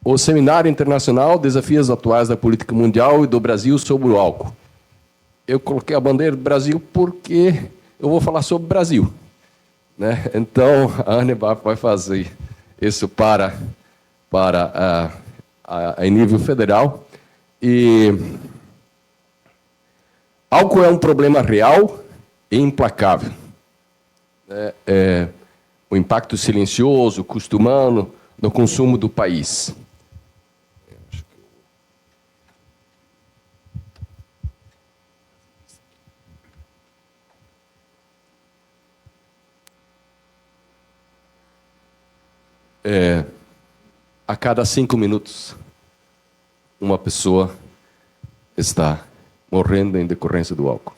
o Seminário Internacional Desafios Atuais da Política Mundial e do Brasil sobre o Álcool. Eu coloquei a bandeira do Brasil porque eu vou falar sobre o Brasil, né? Então, a ANEBAP vai fazer isso em nível federal. E álcool é um problema real e implacável. O impacto silencioso, o custo humano no consumo do país. A cada 5 minutos, uma pessoa está morrendo em decorrência do álcool.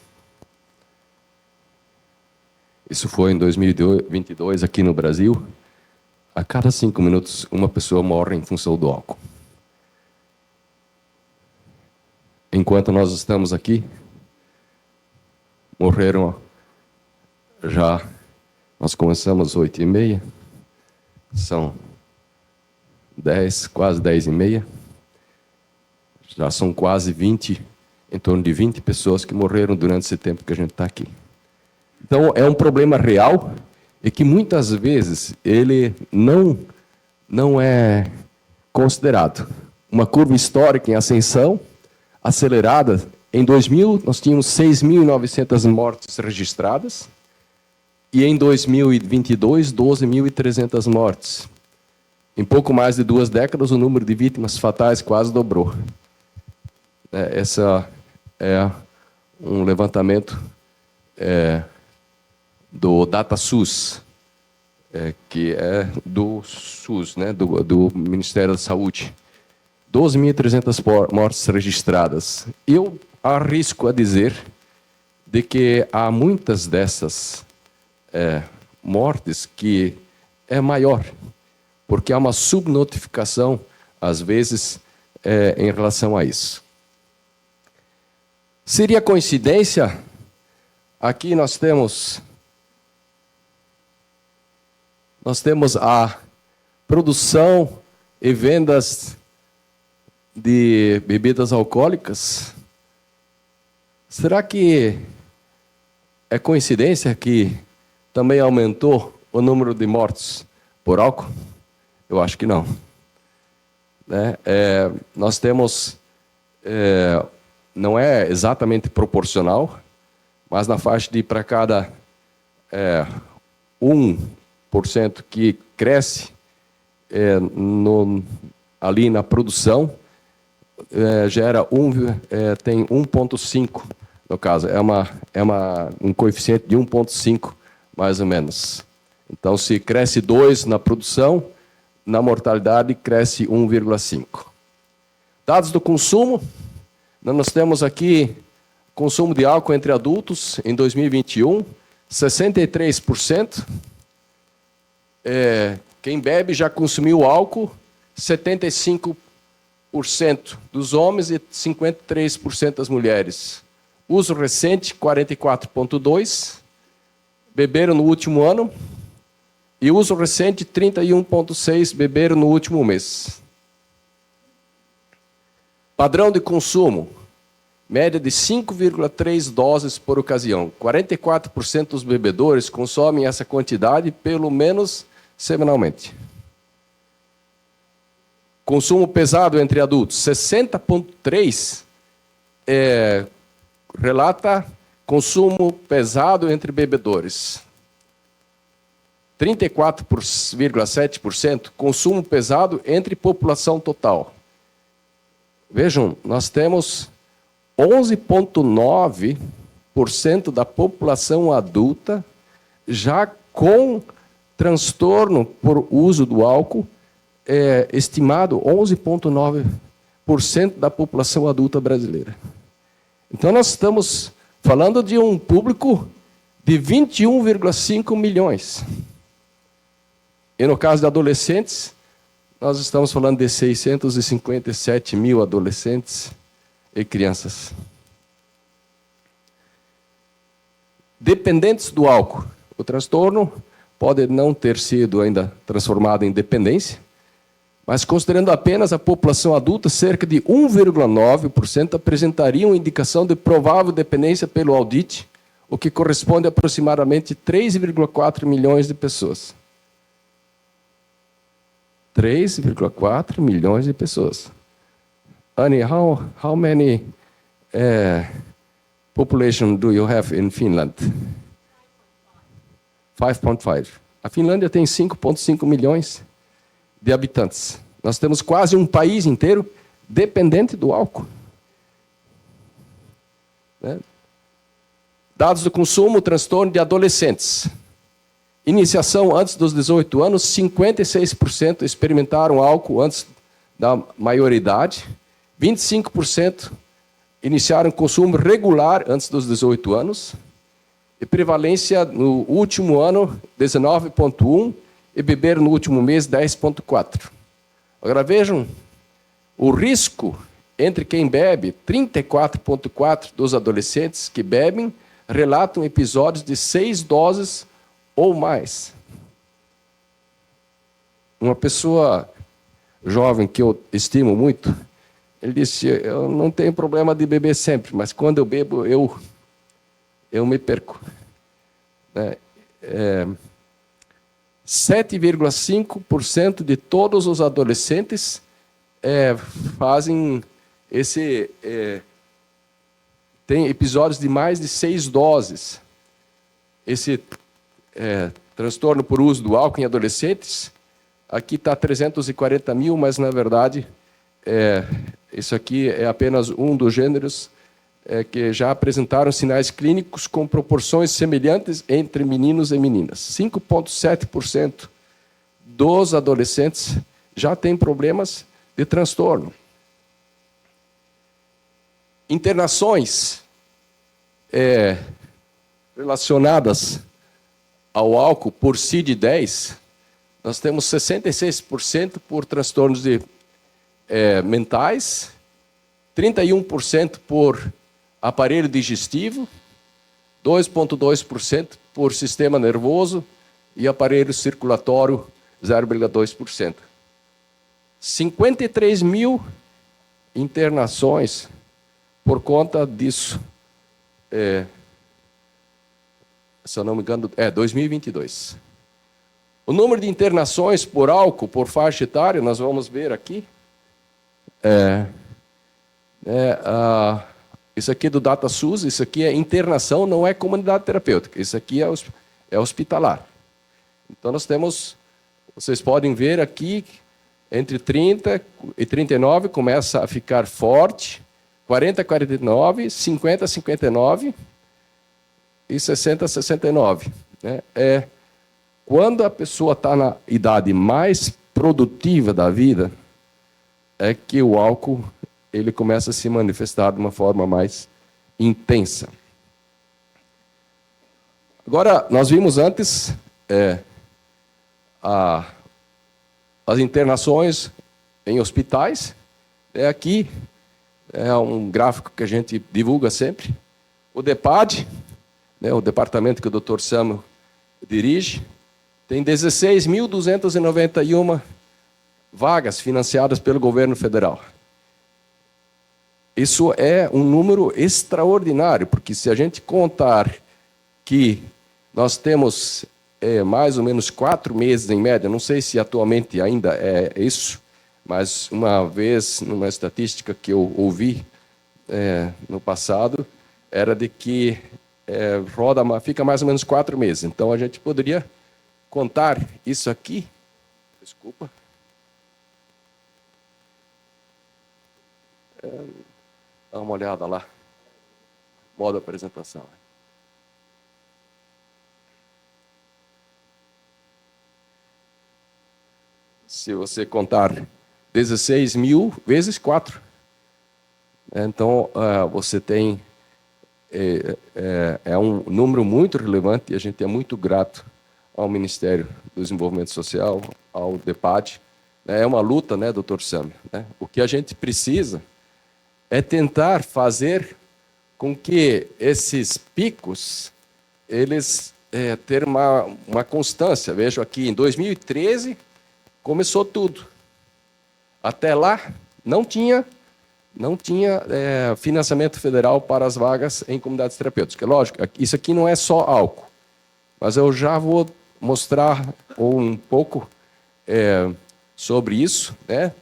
Isso foi em 2022, aqui no Brasil. A cada 5 minutos, uma pessoa morre em função do álcool. Enquanto nós estamos aqui, morreram já... Nós começamos às 8h30, são 10, quase 10h30. Já são quase 20, em torno de 20 pessoas que morreram durante esse tempo que a gente está aqui. Então, é um problema real e que muitas vezes ele não é considerado. Uma curva histórica em ascensão, acelerada. Em 2000, nós tínhamos 6.900 mortes registradas e em 2022, 12.300 mortes. Em pouco mais de 2 décadas, o número de vítimas fatais quase dobrou. Essa é um levantamento do DataSUS, que é do SUS, né, do Ministério da Saúde. 12.300 mortes registradas. Eu arrisco a dizer de que há muitas dessas mortes que é maior, porque há uma subnotificação, às vezes, em relação a isso. Seria coincidência? Aqui nós temos a produção e vendas de bebidas alcoólicas. Será que é coincidência que também aumentou o número de mortes por álcool? Eu acho que não. Nós temos... não é exatamente proporcional, mas na faixa de para cada 1% que cresce ali na produção, gera tem 1,5, no caso. Um coeficiente de 1,5, mais ou menos. Então, se cresce 2 na produção, na mortalidade cresce 1,5. Dados do consumo. Nós temos aqui consumo de álcool entre adultos em 2021, 63%. Quem bebe já consumiu álcool, 75% dos homens e 53% das mulheres. Uso recente, 44,2%. Beberam no último ano. E uso recente, 31,6% beberam no último mês. Padrão de consumo, média de 5,3 doses por ocasião. 44% dos bebedores consomem essa quantidade pelo menos semanalmente. Consumo pesado entre adultos, 60,3% relata consumo pesado entre bebedores. 34,7% consumo pesado entre população total. Vejam, nós temos 11,9% da população adulta já com transtorno por uso do álcool, estimado 11,9% da população adulta brasileira. Então, nós estamos falando de um público de 21,5 milhões. E no caso de adolescentes, nós estamos falando de 657 mil adolescentes e crianças. Dependentes do álcool. O transtorno pode não ter sido ainda transformado em dependência, Mas, considerando apenas a população adulta, cerca de 1,9% apresentariam indicação de provável dependência pelo audite, o que corresponde a aproximadamente 3,4 milhões de pessoas. 3,4 milhões de pessoas. Annie, how many population do you have in Finland? 5.5. A Finlândia tem 5,5 milhões de habitantes. Nós temos quase um país inteiro dependente do álcool. Né? Dados do consumo, transtorno de adolescentes. Iniciação antes dos 18 anos, 56% experimentaram álcool antes da maioridade, 25% iniciaram consumo regular antes dos 18 anos, e prevalência no último ano, 19,1%, e beber no último mês, 10,4%. Agora vejam, o risco entre quem bebe, 34,4% dos adolescentes que bebem relatam episódios de 6 doses ou mais. Uma pessoa jovem que eu estimo muito, ele disse, eu não tenho problema de beber sempre, mas quando eu bebo, eu me perco. 7,5% de todos os adolescentes fazem tem episódios de mais de 6 doses. Esse transtorno por uso do álcool em adolescentes, aqui está 340 mil, mas, na verdade, isso aqui é apenas um dos gêneros que já apresentaram sinais clínicos com proporções semelhantes entre meninos e meninas. 5,7% dos adolescentes já têm problemas de transtorno. Internações relacionadas ao álcool por CID-10, nós temos 66% por transtornos mentais, 31% por aparelho digestivo, 2,2% por sistema nervoso e aparelho circulatório, 0,2%. 53 mil internações por conta disso. Se eu não me engano, 2022. O número de internações por álcool, por faixa etária, nós vamos ver aqui. Isso aqui é do DataSUS, isso aqui é internação, não é comunidade terapêutica. Isso aqui é hospitalar. Então, nós temos, vocês podem ver aqui, entre 30 e 39 começa a ficar forte, 40 a 49, 50 a 59 e 60 a 69. Né? Quando a pessoa está na idade mais produtiva da vida, é que o álcool ele começa a se manifestar de uma forma mais intensa. Agora, nós vimos antes as internações em hospitais. Aqui é um gráfico que a gente divulga sempre. O DEPAD, o departamento que o Dr. Samuel dirige, tem 16.291 vagas financiadas pelo governo federal. Isso é um número extraordinário, porque se a gente contar que nós temos mais ou menos 4 meses em média, não sei se atualmente ainda é isso, mas uma vez, numa estatística que eu ouvi no passado, era de que fica mais ou menos 4 meses. Então, a gente poderia contar isso aqui. Desculpa. Dá uma olhada lá. Modo apresentação. Se você contar 16 mil vezes 4. Então, você tem... É um número muito relevante e a gente é muito grato ao Ministério do Desenvolvimento Social, ao DEPAD. É uma luta, né, Dr. Sam? O que a gente precisa é tentar fazer com que esses picos, eles ter uma constância. Vejo aqui, em 2013, começou tudo. Até lá, não tinha financiamento federal para as vagas em comunidades terapêuticas. Lógico, isso aqui não é só álcool, mas eu já vou mostrar um pouco sobre isso, né?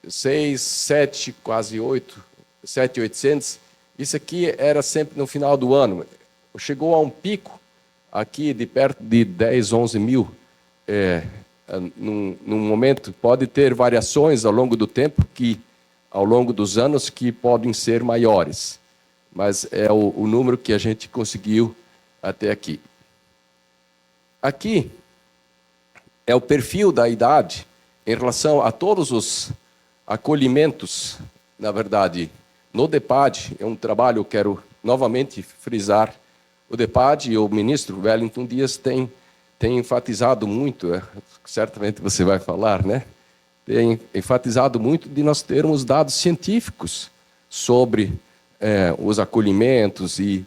6, 7, quase 8, 7.800. Isso aqui era sempre no final do ano. Chegou a um pico aqui de perto de 10, 11 mil. Num momento, pode ter variações ao longo do tempo, ao longo dos anos, que podem ser maiores. Mas é o número que a gente conseguiu até aqui. Aqui é o perfil da idade em relação a todos os acolhimentos, na verdade, no DEPAD. É um trabalho, eu quero novamente frisar, o DEPAD e o ministro Wellington Dias tem enfatizado muito, certamente você vai falar, né? Tem enfatizado muito de nós termos dados científicos sobre os acolhimentos e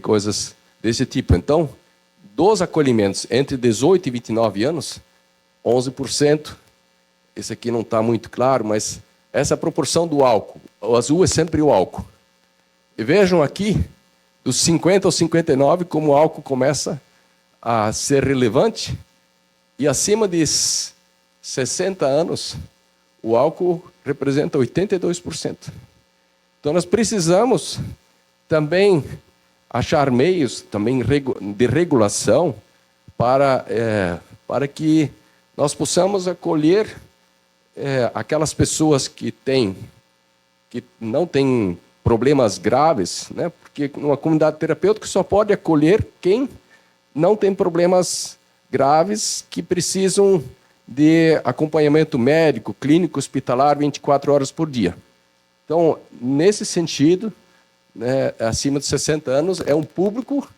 coisas desse tipo. Então, dos acolhimentos entre 18 e 29 anos, 11%, esse aqui não está muito claro, mas essa é a proporção do álcool. O azul é sempre o álcool. E vejam aqui, dos 50 aos 59, como o álcool começa a ser relevante, e acima de 60 anos, o álcool representa 82%. Então, nós precisamos também achar meios também de regulação para que nós possamos acolher aquelas pessoas que não têm problemas graves, né? Porque numa comunidade terapêutica só pode acolher quem não tem problemas graves que precisam de acompanhamento médico, clínico, hospitalar 24 horas por dia. Então, nesse sentido, né, acima de 60 anos, é um público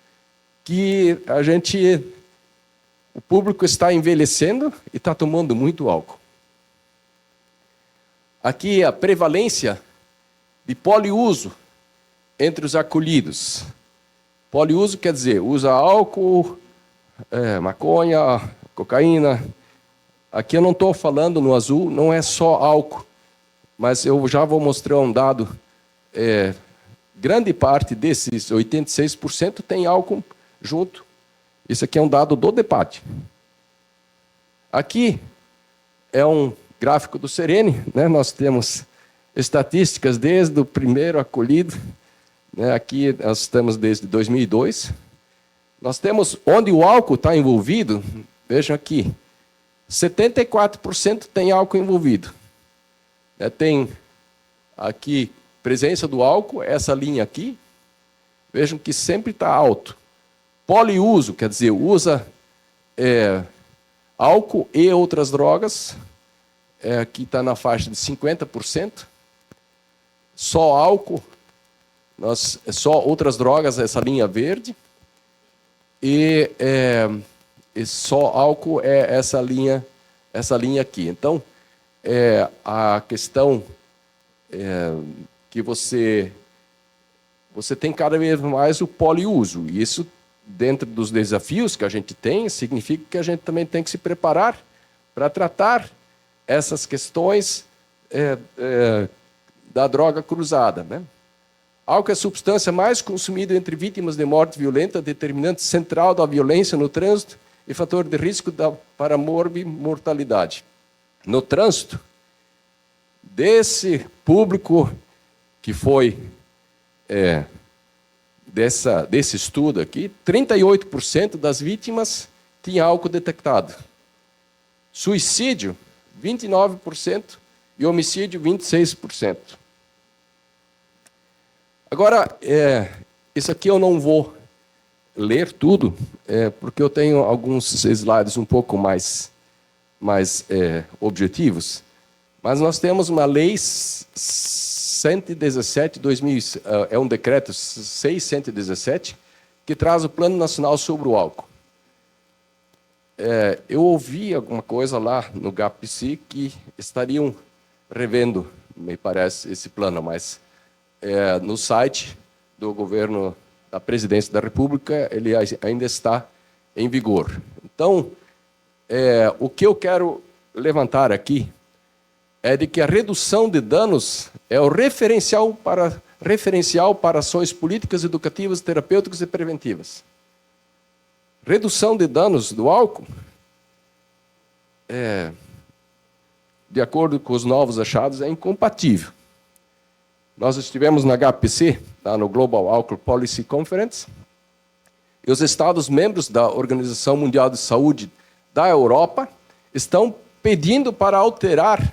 que o público está envelhecendo e está tomando muito álcool. Aqui a prevalência de poliuso entre os acolhidos. Poliuso quer dizer, usa álcool, maconha, cocaína. Aqui eu não estou falando no azul, não é só álcool, mas eu já vou mostrar um dado. Grande parte desses 86% tem álcool junto. Isso aqui é um dado do DEPAD. Aqui é um gráfico do Serene, né? Nós temos estatísticas desde o primeiro acolhido, né? Aqui nós estamos desde 2002. Nós temos onde o álcool está envolvido, vejam aqui, 74% tem álcool envolvido. Tem aqui presença do álcool, essa linha aqui, vejam que sempre está alto. Poliuso, quer dizer, usa álcool e outras drogas, aqui está na faixa de 50%. Só álcool, só outras drogas, essa linha verde. E só álcool é essa linha aqui. Então, a questão que você tem cada vez mais o poliuso. E isso, dentro dos desafios que a gente tem, significa que a gente também tem que se preparar para tratar essas questões da droga cruzada, né? Álcool é a substância mais consumida entre vítimas de morte violenta, determinante central da violência no trânsito e fator de risco para mortalidade. No trânsito, desse público que foi desse estudo aqui, 38% das vítimas tinha álcool detectado. Suicídio, 29%, e homicídio, 26%. Agora, isso aqui eu não vou ler tudo, porque eu tenho alguns slides um pouco mais objetivos, mas nós temos uma lei 117, é um decreto 617, que traz o Plano Nacional sobre o Álcool. Eu ouvi alguma coisa lá no GAPC que estariam revendo, me parece, esse plano, mas no site do governo da Presidência da República ele ainda está em vigor. Então, o que eu quero levantar aqui é de que a redução de danos é o referencial para ações políticas, educativas, terapêuticas e preventivas. Redução de danos do álcool, de acordo com os novos achados, é incompatível. Nós estivemos na HPC, no Global Alcohol Policy Conference, e os Estados-membros da Organização Mundial de Saúde da Europa estão pedindo para alterar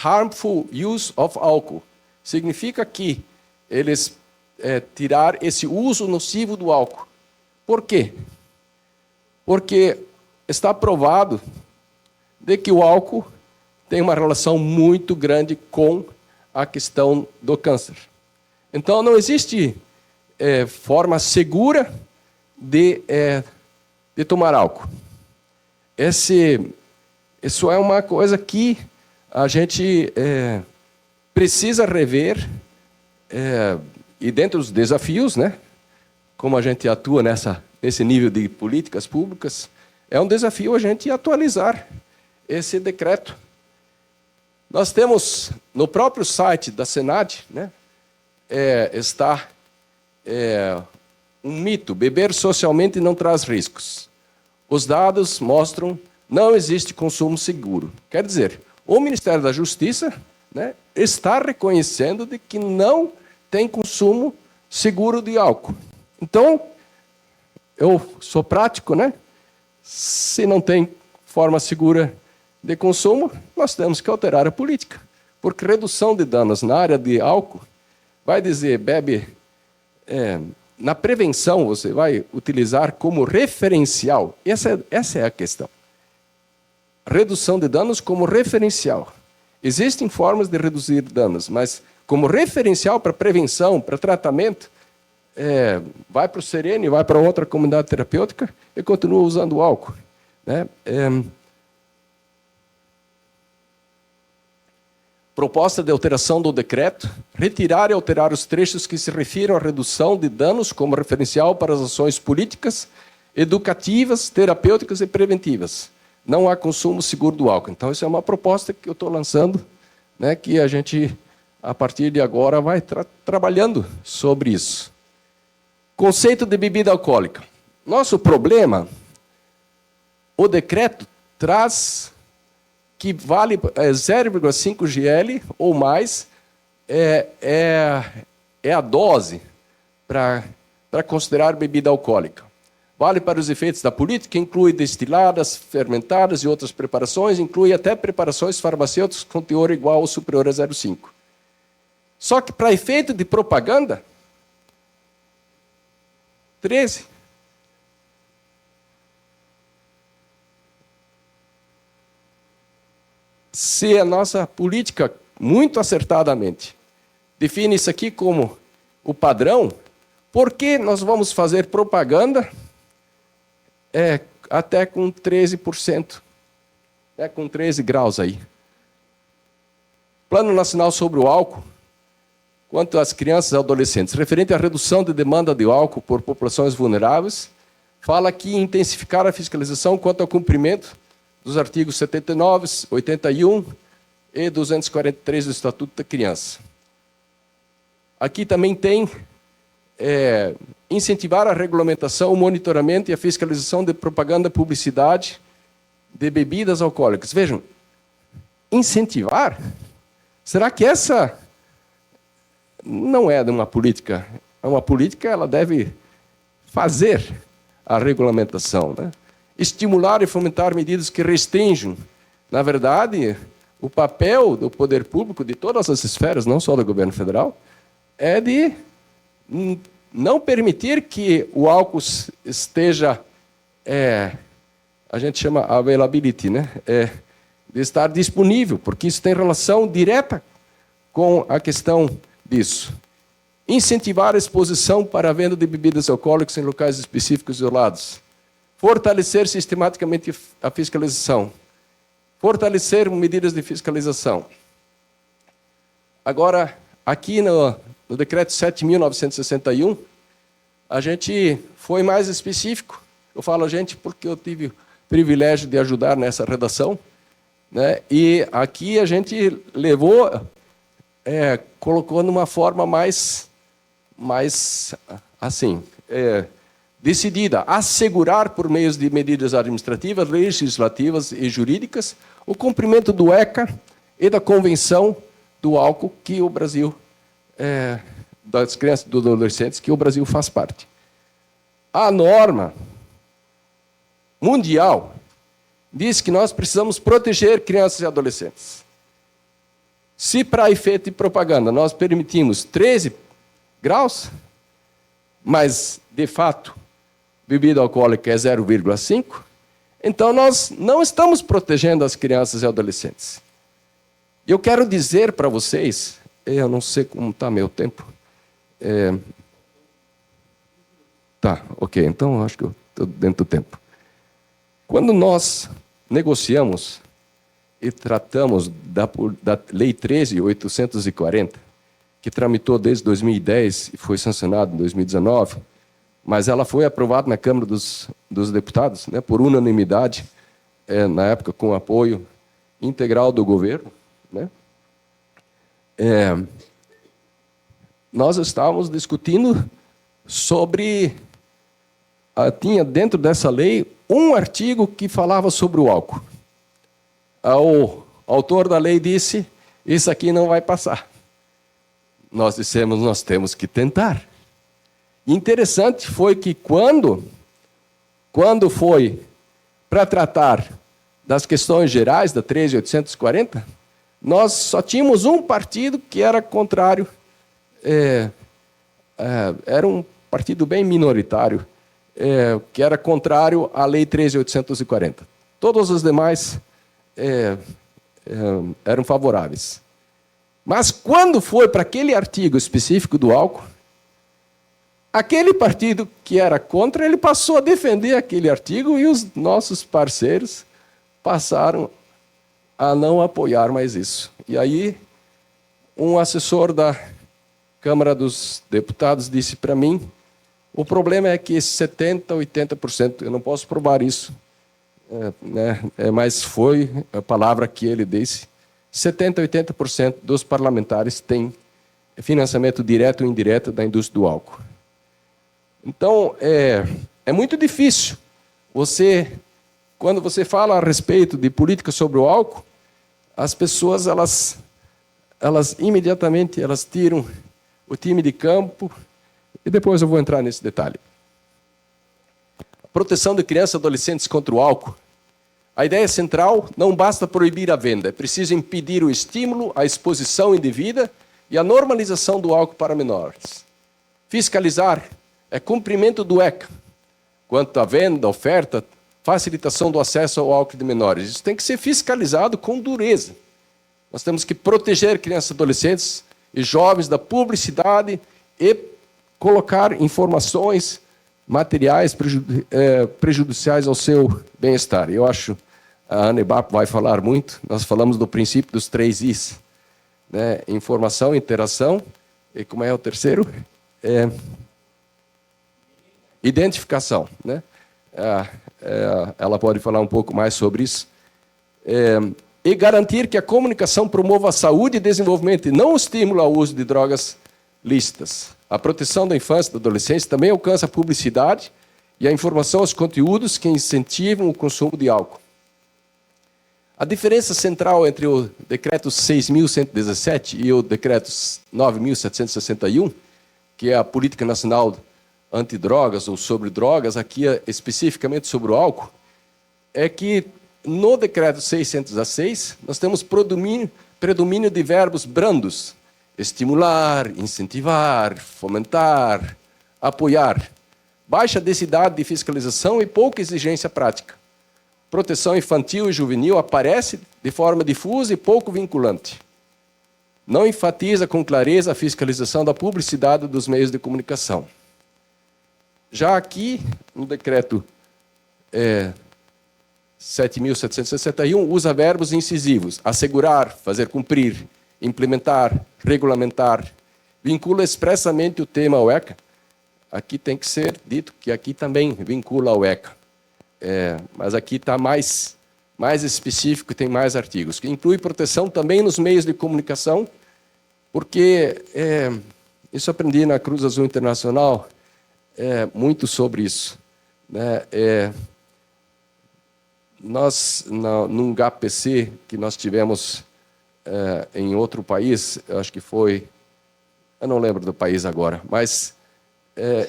harmful use of alcohol. Significa que eles tirar esse uso nocivo do álcool. Por quê? Porque está provado de que o álcool tem uma relação muito grande com a questão do câncer. Então, não existe forma segura de tomar álcool. Isso é uma coisa que a gente precisa rever, e dentro dos desafios, né, como a gente atua nesse nível de políticas públicas, é um desafio a gente atualizar esse decreto. Nós temos, no próprio site da Senad, né, está um mito: beber socialmente não traz riscos. Os dados mostram não existe consumo seguro. Quer dizer, o Ministério da Justiça, né, está reconhecendo de que não tem consumo seguro de álcool. Então, eu sou prático, né? Se não tem forma segura de consumo, nós temos que alterar a política. Porque redução de danos na área de álcool vai dizer, bebe... na prevenção, você vai utilizar como referencial. Essa é a questão. Redução de danos como referencial. Existem formas de reduzir danos, mas como referencial para prevenção, para tratamento, vai para o Serene, vai para outra comunidade terapêutica e continua usando o álcool. Né? Proposta de alteração do decreto: retirar e alterar os trechos que se refiram à redução de danos como referencial para as ações políticas, educativas, terapêuticas e preventivas. Não há consumo seguro do álcool. Então, isso é uma proposta que eu estou lançando, né, que a gente, a partir de agora, vai trabalhando sobre isso. Conceito de bebida alcoólica. Nosso problema, o decreto traz que vale 0,5 GL ou mais, é a dose para considerar bebida alcoólica. Vale para os efeitos da política, inclui destiladas, fermentadas e outras preparações, inclui até preparações farmacêuticas com teor igual ou superior a 0,5. Só que para efeito de propaganda, 13. Se a nossa política, muito acertadamente, define isso aqui como o padrão, por que nós vamos fazer propaganda até com 13%? Com 13 graus aí. Plano Nacional sobre o Álcool, quanto às crianças e adolescentes, referente à redução de demanda de álcool por populações vulneráveis, fala que intensificar a fiscalização quanto ao cumprimento dos artigos 79, 81 e 243 do Estatuto da Criança. Aqui também tem incentivar a regulamentação, o monitoramento e a fiscalização de propaganda e publicidade de bebidas alcoólicas. Vejam, incentivar? Será que essa não é de uma política? É uma política, ela deve fazer a regulamentação, né? Estimular e fomentar medidas que restringam. Na verdade, o papel do poder público, de todas as esferas, não só do governo federal, é de não permitir que o álcool esteja, a gente chama availability, né? De estar disponível, porque isso tem relação direta com a questão disso. Incentivar a exposição para a venda de bebidas alcoólicas em locais específicos isolados. Fortalecer sistematicamente a fiscalização. Fortalecer medidas de fiscalização. Agora, aqui no Decreto 7.961, a gente foi mais específico. Eu falo a gente porque eu tive privilégio de ajudar nessa redação, né? E aqui a gente levou, colocou numa forma mais assim, decidida, assegurar por meio de medidas administrativas, legislativas e jurídicas o cumprimento do ECA e da Convenção do Álcool que o Brasil, das crianças e dos adolescentes, que o Brasil faz parte. A norma mundial diz que nós precisamos proteger crianças e adolescentes. Se, para efeito de propaganda, nós permitimos 13 graus, mas, de fato, bebida alcoólica é 0,5, então nós não estamos protegendo as crianças e adolescentes. Eu quero dizer para vocês, eu não sei como está meu tempo. Tá, ok, então acho que eu estou dentro do tempo. Quando nós negociamos e tratamos da Lei 13.840, que tramitou desde 2010 e foi sancionada em 2019, mas ela foi aprovada na Câmara dos Deputados, né, por unanimidade, na época com apoio integral do governo, né? Nós estávamos discutindo sobre... tinha dentro dessa lei um artigo que falava sobre o álcool. O autor da lei disse, isso aqui não vai passar. Nós dissemos, nós temos que tentar. Interessante foi que quando foi para tratar das questões gerais da 13.840, nós só tínhamos um partido que era contrário, era um partido bem minoritário, que era contrário à Lei 13.840. Todos os demais eram favoráveis. Mas quando foi para aquele artigo específico do álcool, aquele partido que era contra, ele passou a defender aquele artigo e os nossos parceiros passaram a não apoiar mais isso. E aí, um assessor da Câmara dos Deputados disse para mim, o problema é que 70%, 80%, eu não posso provar isso, mas foi a palavra que ele disse, 70%, 80% dos parlamentares têm financiamento direto ou indireto da indústria do álcool. Então, é muito difícil quando você fala a respeito de política sobre o álcool, as pessoas, elas imediatamente tiram o time de campo, e depois eu vou entrar nesse detalhe. A proteção de crianças e adolescentes contra o álcool. A ideia central, não basta proibir a venda, é preciso impedir o estímulo, a exposição indevida e a normalização do álcool para menores. Fiscalizar é cumprimento do ECA, quanto à venda, oferta, facilitação do acesso ao álcool de menores. Isso tem que ser fiscalizado com dureza. Nós temos que proteger crianças e adolescentes e jovens da publicidade e colocar informações materiais prejudiciais ao seu bem-estar. Eu acho, a Ana Ebap vai falar muito, nós falamos do princípio dos 3 Is, né? Informação, interação, e como é o terceiro? Identificação, né? Ela pode falar um pouco mais sobre isso. E garantir que a comunicação promova a saúde e desenvolvimento, e não o estímulo ao uso de drogas lícitas. A proteção da infância e da adolescência também alcança a publicidade e a informação aos conteúdos que incentivam o consumo de álcool. A diferença central entre o Decreto 6.117 e o Decreto 9.761, que é a Política Nacional Antidrogas ou sobre drogas, aqui especificamente sobre o álcool, é que no Decreto 606 nós temos predomínio de verbos brandos, estimular, incentivar, fomentar, apoiar. Baixa densidade de fiscalização e pouca exigência prática. Proteção infantil e juvenil aparece de forma difusa e pouco vinculante. Não enfatiza com clareza a fiscalização da publicidade dos meios de comunicação. Já aqui, no decreto 7.761, usa verbos incisivos. Assegurar, fazer cumprir, implementar, regulamentar, vincula expressamente o tema ao ECA. Aqui tem que ser dito que aqui também vincula ao ECA. mas aqui está mais específico e tem mais artigos, que inclui proteção também nos meios de comunicação, porque isso aprendi na Cruz Azul Internacional, muito sobre isso, né? Nós, num GAPC que nós tivemos em outro país, eu acho que foi, eu não lembro do país agora, mas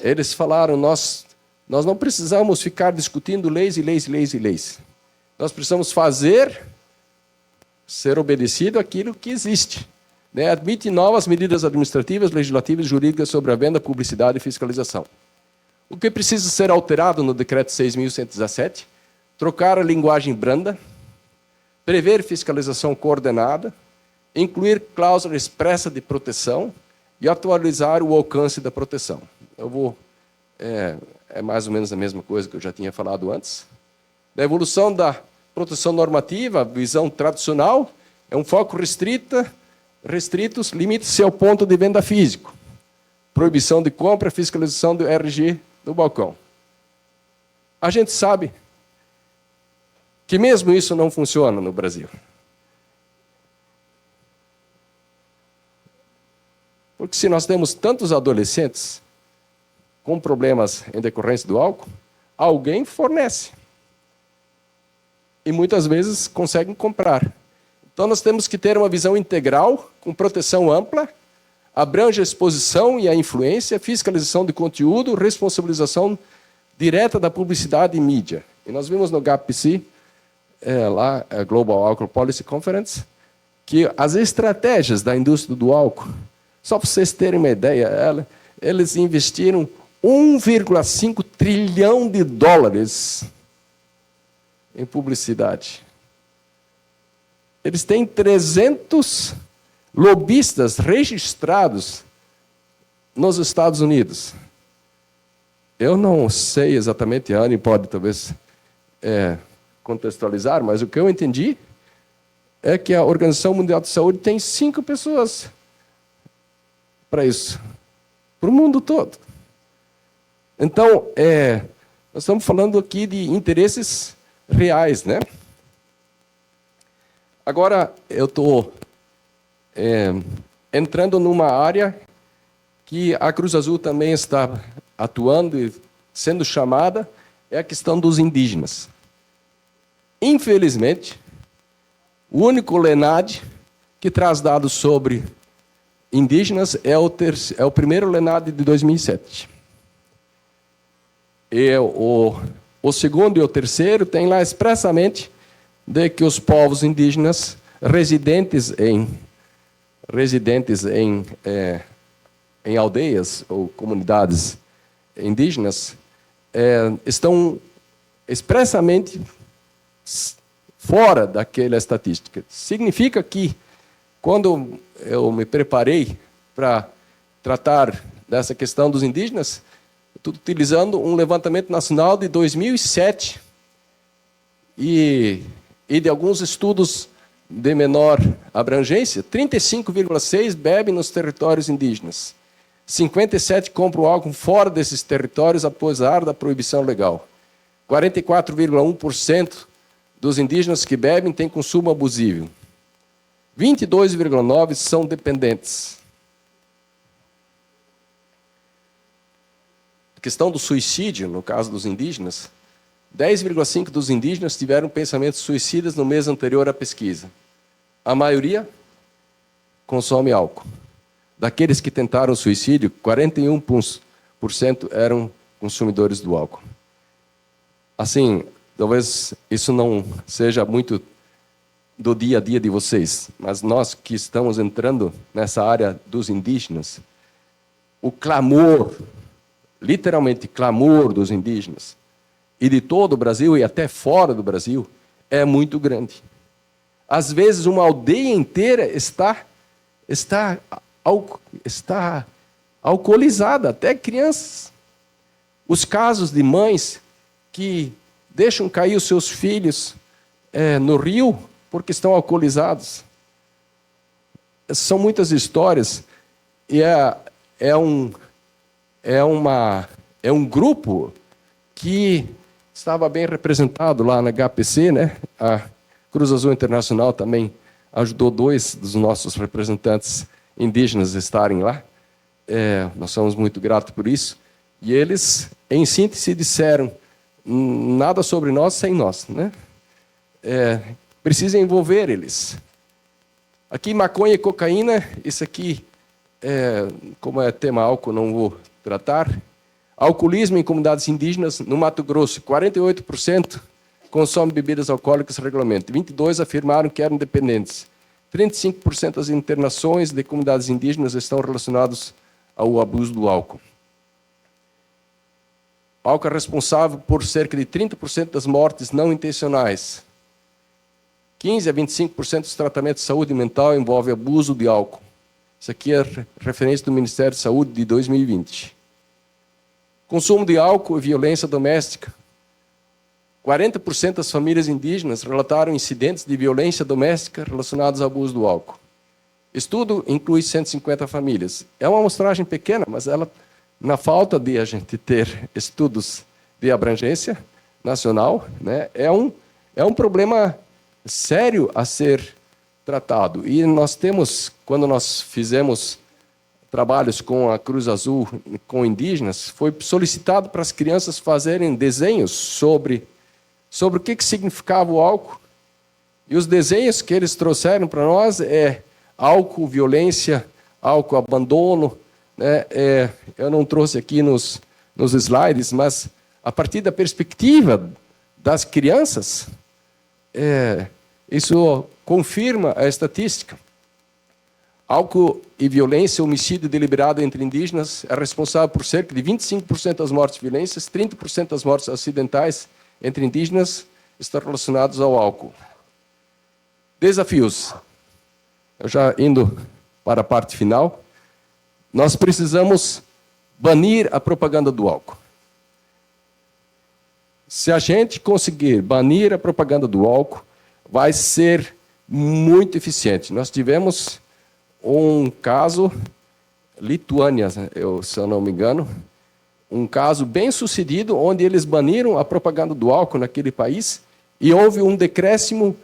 eles falaram, nós não precisamos ficar discutindo leis e leis e leis e leis. Nós precisamos ser obedecido aquilo que existe. Né? Admite novas medidas administrativas, legislativas e jurídicas sobre a venda, publicidade e fiscalização. O que precisa ser alterado no Decreto 6.117? Trocar a linguagem branda, prever fiscalização coordenada, incluir cláusula expressa de proteção e atualizar o alcance da proteção. É mais ou menos a mesma coisa que eu já tinha falado antes. Da evolução da proteção normativa, a visão tradicional, é um foco restritos, limita-se ao ponto de venda físico. Proibição de compra, fiscalização do RG do balcão. A gente sabe que mesmo isso não funciona no Brasil. Porque se nós temos tantos adolescentes com problemas em decorrência do álcool, alguém fornece. E muitas vezes conseguem comprar. Então nós temos que ter uma visão integral, com proteção ampla, abrange a exposição e a influência, fiscalização de conteúdo, responsabilização direta da publicidade e mídia. E nós vimos no GAPC, lá, a Global Alcohol Policy Conference, que as estratégias da indústria do álcool, só para vocês terem uma ideia, eles investiram 1,5 trilhão de dólares em publicidade. Eles têm 300 lobistas registrados nos Estados Unidos. Eu não sei exatamente, a Anne pode talvez contextualizar, mas o que eu entendi é que a Organização Mundial de Saúde tem 5 pessoas para isso, para o mundo todo. Então, nós estamos falando aqui de interesses reais, né? Agora, eu estou entrando numa área que a Cruz Azul também está atuando e sendo chamada, é a questão dos indígenas. Infelizmente, o único LENAD que traz dados sobre indígenas é o primeiro LENAD de 2007. E o segundo e o terceiro tem lá expressamente de que os povos indígenas residentes em aldeias ou comunidades indígenas estão expressamente fora daquela estatística. Significa que, quando eu me preparei para tratar dessa questão dos indígenas, estou utilizando um levantamento nacional de 2007 e de alguns estudos de menor abrangência, 35,6% bebem nos territórios indígenas. 57% compram álcool fora desses territórios, apesar da proibição legal. 44,1% dos indígenas que bebem têm consumo abusivo. 22,9% são dependentes. A questão do suicídio, no caso dos indígenas, 10,5% dos indígenas tiveram pensamentos suicidas no mês anterior à pesquisa. A maioria consome álcool. Daqueles que tentaram suicídio, 41% eram consumidores do álcool. Assim, talvez isso não seja muito do dia a dia de vocês, mas nós que estamos entrando nessa área dos indígenas, o clamor, literalmente clamor dos indígenas, e de todo o Brasil e até fora do Brasil, é muito grande. Às vezes uma aldeia inteira está alcoolizada, até crianças. Os casos de mães que deixam cair os seus filhos no rio porque estão alcoolizados. São muitas histórias e é um grupo que estava bem representado lá na HPC, né? A Cruz Azul Internacional também ajudou 2 dos nossos representantes indígenas a estarem lá. Nós somos muito gratos por isso. E eles, em síntese, disseram: nada sobre nós sem nós, né? Precisa envolver eles. Aqui, maconha e cocaína, isso aqui, como é tema álcool, não vou tratar. Alcoolismo em comunidades indígenas, no Mato Grosso, 48% consomem bebidas alcoólicas regularmente. 22% afirmaram que eram dependentes. 35% das internações de comunidades indígenas estão relacionadas ao abuso do álcool. O álcool é responsável por cerca de 30% das mortes não intencionais. 15% a 25% dos tratamentos de saúde mental envolvem abuso de álcool. Isso aqui é referência do Ministério de Saúde de 2020. Consumo de álcool e violência doméstica. 40% das famílias indígenas relataram incidentes de violência doméstica relacionados ao abuso do álcool. Estudo inclui 150 famílias. É uma amostragem pequena, mas ela, na falta de a gente ter estudos de abrangência nacional, né, é um problema sério a ser tratado. E nós temos, quando nós fizemos trabalhos com a Cruz Azul, com indígenas, foi solicitado para as crianças fazerem desenhos sobre o que significava o álcool. E os desenhos que eles trouxeram para nós é álcool, violência, álcool, abandono. Né? Eu não trouxe aqui nos slides, mas a partir da perspectiva das crianças, isso confirma a estatística. Álcool e violência, homicídio deliberado entre indígenas é responsável por cerca de 25% das mortes violências, 30% das mortes acidentais entre indígenas estão relacionados ao álcool. Desafios. Eu já indo para a parte final, nós precisamos banir a propaganda do álcool. Se a gente conseguir banir a propaganda do álcool, vai ser muito eficiente. Nós tivemos um caso, Lituânia, se eu não me engano, um caso bem sucedido, onde eles baniram a propaganda do álcool naquele país e houve um decréscimo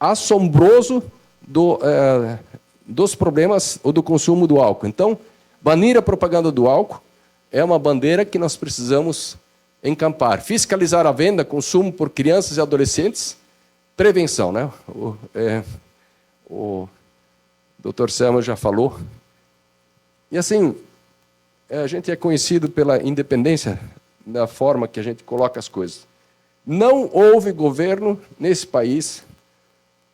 assombroso dos problemas ou do consumo do álcool. Então, banir a propaganda do álcool é uma bandeira que nós precisamos encampar. Fiscalizar a venda, consumo por crianças e adolescentes, prevenção, né? O Dr. Selma já falou. E assim, a gente é conhecido pela independência da forma que a gente coloca as coisas. Não houve governo nesse país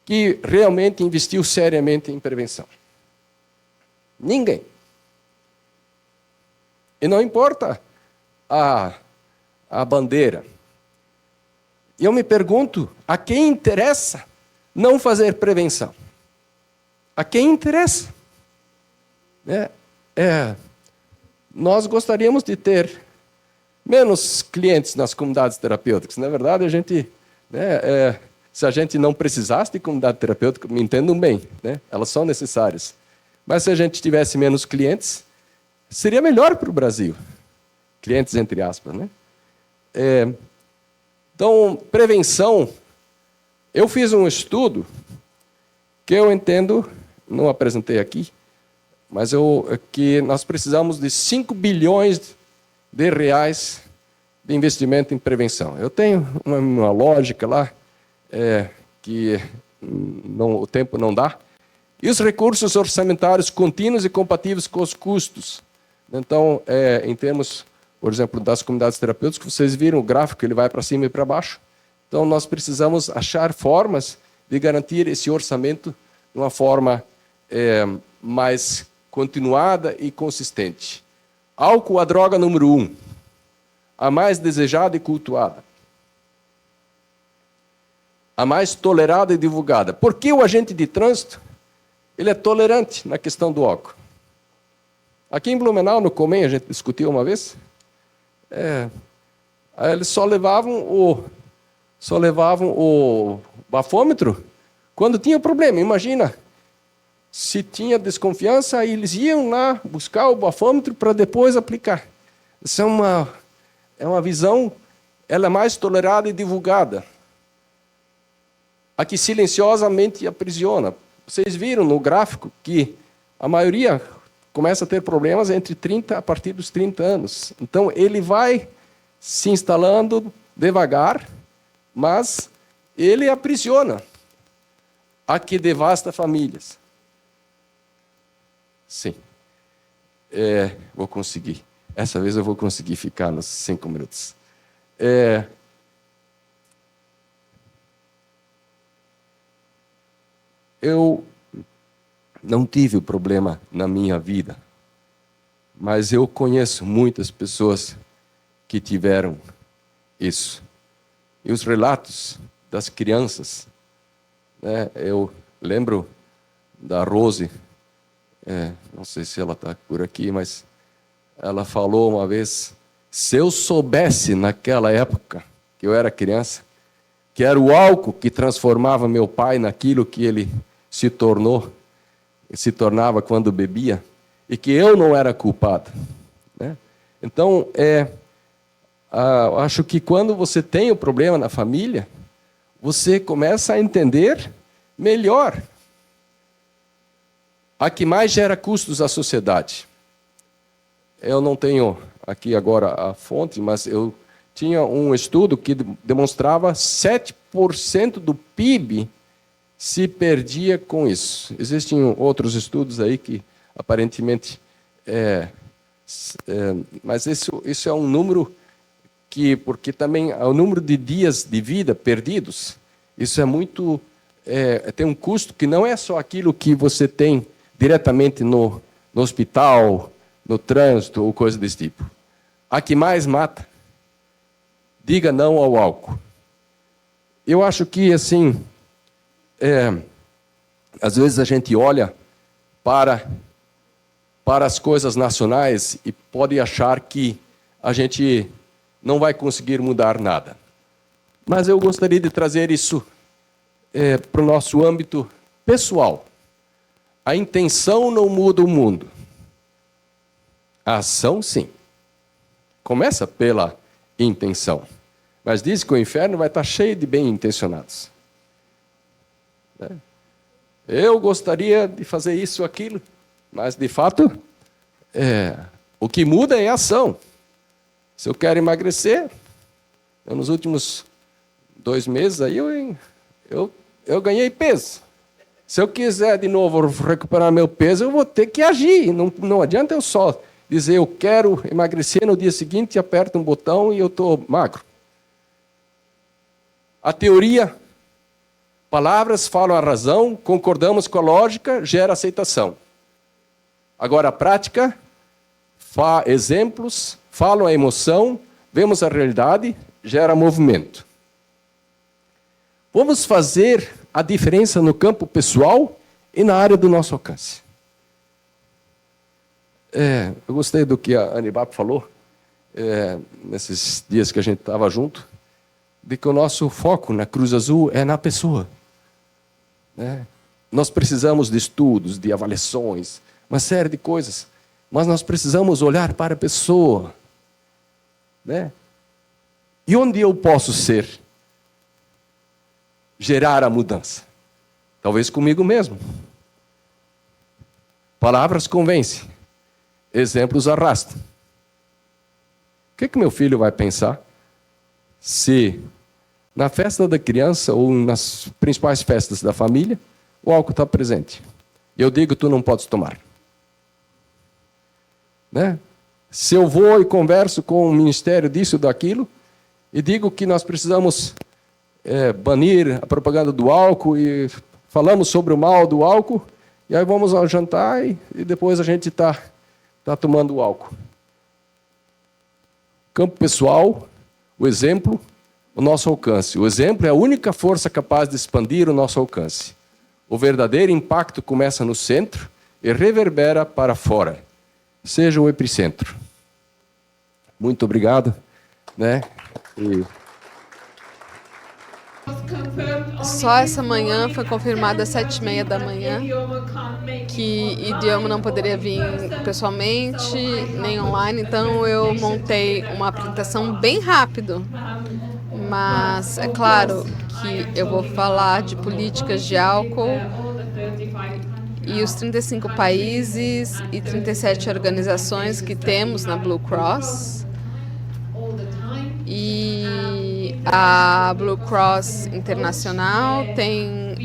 que realmente investiu seriamente em prevenção. Ninguém. E não importa a bandeira. E eu me pergunto, a quem interessa não fazer prevenção? A quem interessa? Nós gostaríamos de ter menos clientes nas comunidades terapêuticas. Na verdade, a gente, se a gente não precisasse de comunidade terapêutica, me entendam bem, né? Elas são necessárias. Mas se a gente tivesse menos clientes, seria melhor para o Brasil. Clientes, entre aspas, né? Então, prevenção. Eu fiz um estudo que eu entendo, não apresentei aqui, mas que nós precisamos de 5 bilhões de reais de investimento em prevenção. Eu tenho uma lógica lá, que o tempo não dá, e os recursos orçamentários contínuos e compatíveis com os custos. Então, em termos, por exemplo, das comunidades terapêuticas, vocês viram o gráfico, ele vai para cima e para baixo. Então, nós precisamos achar formas de garantir esse orçamento de uma forma mais continuada e consistente. Álcool, a droga número 1, a mais desejada e cultuada, a mais tolerada e divulgada. Por que o agente de trânsito ele é tolerante na questão do álcool? Aqui em Blumenau, no Comem, a gente discutiu uma vez, eles só levavam o bafômetro quando tinha problema. Imagina, se tinha desconfiança, aí eles iam lá buscar o bafômetro para depois aplicar. Isso é uma visão ela é mais tolerada e divulgada. A que silenciosamente aprisiona. Vocês viram no gráfico que a maioria começa a ter problemas a partir dos 30 anos. Então, ele vai se instalando devagar, mas ele aprisiona a que devasta famílias. Sim. Vou conseguir. Essa vez eu vou conseguir ficar nos 5 minutos. Eu não tive o problema na minha vida, mas eu conheço muitas pessoas que tiveram isso. E os relatos das crianças, né? Eu lembro da Rose, não sei se ela está por aqui, mas ela falou uma vez, se eu soubesse naquela época, que eu era criança, que era o álcool que transformava meu pai naquilo que ele se tornava quando bebia, e que eu não era culpado, né? Então, acho que quando você tem o problema na família, você começa a entender melhor a que mais gera custos à sociedade. Eu não tenho aqui agora a fonte, mas eu tinha um estudo que demonstrava 7% do PIB se perdia com isso. Existem outros estudos aí que, aparentemente, mas isso é um número que, porque também o número de dias de vida perdidos, isso é muito, tem um custo que não é só aquilo que você tem diretamente no hospital, no trânsito ou coisa desse tipo. A que mais mata, diga não ao álcool. Eu acho que, assim, às vezes a gente olha para as coisas nacionais e pode achar que a gente não vai conseguir mudar nada. Mas eu gostaria de trazer isso para o nosso âmbito pessoal. A intenção não muda o mundo. A ação, sim. Começa pela intenção. Mas diz que o inferno vai estar cheio de bem-intencionados. Eu gostaria de fazer isso ou aquilo, mas, de fato, o que muda é a ação. Se eu quero emagrecer, nos últimos 2 meses aí eu ganhei peso. Se eu quiser de novo recuperar meu peso, eu vou ter que agir. Não adianta eu só dizer eu quero emagrecer, no dia seguinte aperto um botão e eu estou magro. A teoria, palavras falam a razão, concordamos com a lógica, gera aceitação. Agora a prática, exemplos, falam a emoção, vemos a realidade, gera movimento. Vamos fazer a diferença no campo pessoal e na área do nosso alcance. Eu gostei do que a Anibap falou, nesses dias que a gente estava junto, de que o nosso foco na Cruz Azul é na pessoa. Nós precisamos de estudos, de avaliações, uma série de coisas, mas nós precisamos olhar para a pessoa. E onde eu posso gerar a mudança? Talvez comigo mesmo. Palavras convencem, exemplos arrastam. O que meu filho vai pensar se na festa da criança ou nas principais festas da família o álcool está presente? E eu digo, tu não podes tomar. Se eu vou e converso com o ministério disso, daquilo, e digo que nós precisamos banir a propaganda do álcool e falamos sobre o mal do álcool, e aí vamos ao jantar e depois a gente está tomando o álcool. Campo pessoal, o exemplo, o nosso alcance. O exemplo é a única força capaz de expandir o nosso alcance. O verdadeiro impacto começa no centro e reverbera para fora. Seja o epicentro. Muito obrigado. Só essa manhã foi confirmado às 7h30 da manhã que Idioma não poderia vir pessoalmente nem online, então eu montei uma apresentação bem rápido Mas é claro que eu vou falar de políticas de álcool e os 35 países e 37 organizações que temos na Blue Cross. E a Blue Cross Internacional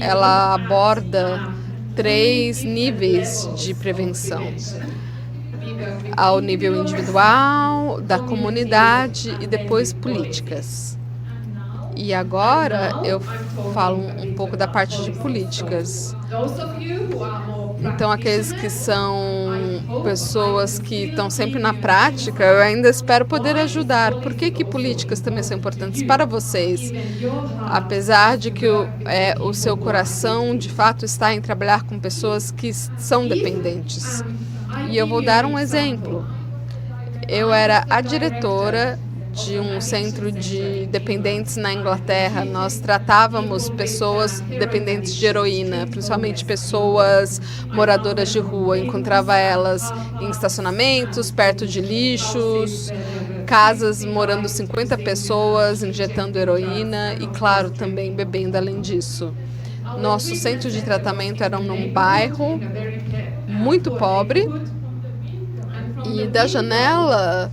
ela aborda 3 níveis de prevenção: ao nível individual, da comunidade e depois políticas. E agora eu falo um pouco da parte de políticas. Então, aqueles que são pessoas que estão sempre na prática, eu ainda espero poder ajudar. Por que políticas também são importantes para vocês? Apesar de que o seu coração, de fato, está em trabalhar com pessoas que são dependentes. E eu vou dar um exemplo. Eu era a diretora de um centro de dependentes na Inglaterra. Nós tratávamos pessoas dependentes de heroína, principalmente pessoas moradoras de rua. Encontrava elas em estacionamentos, perto de lixos, casas morando 50 pessoas injetando heroína e, claro, também bebendo além disso. Nosso centro de tratamento era num bairro muito pobre. E da janela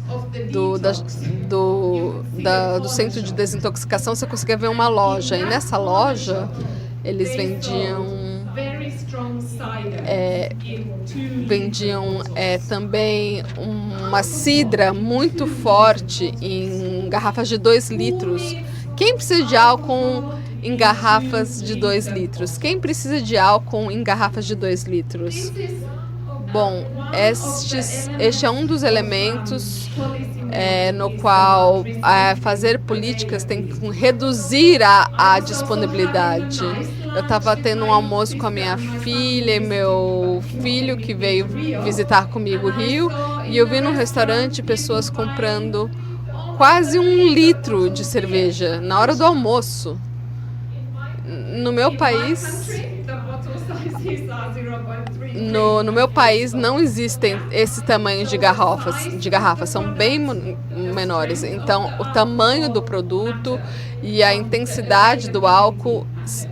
do centro de desintoxicação você conseguia ver uma loja. E nessa loja eles vendiam também uma cidra muito forte em garrafas de 2 litros. Quem precisa de álcool em garrafas de 2 litros? Quem precisa de álcool em garrafas de 2 litros? Bom, este é um dos elementos no qual fazer políticas tem que reduzir a disponibilidade. Eu estava tendo um almoço com a minha filha e meu filho que veio visitar comigo o Rio, e eu vi num restaurante pessoas comprando quase 1 litro de cerveja na hora do almoço. No meu país... No meu país não existem esse tamanho de garrafas, são bem menores. Então, o tamanho do produto e a intensidade do álcool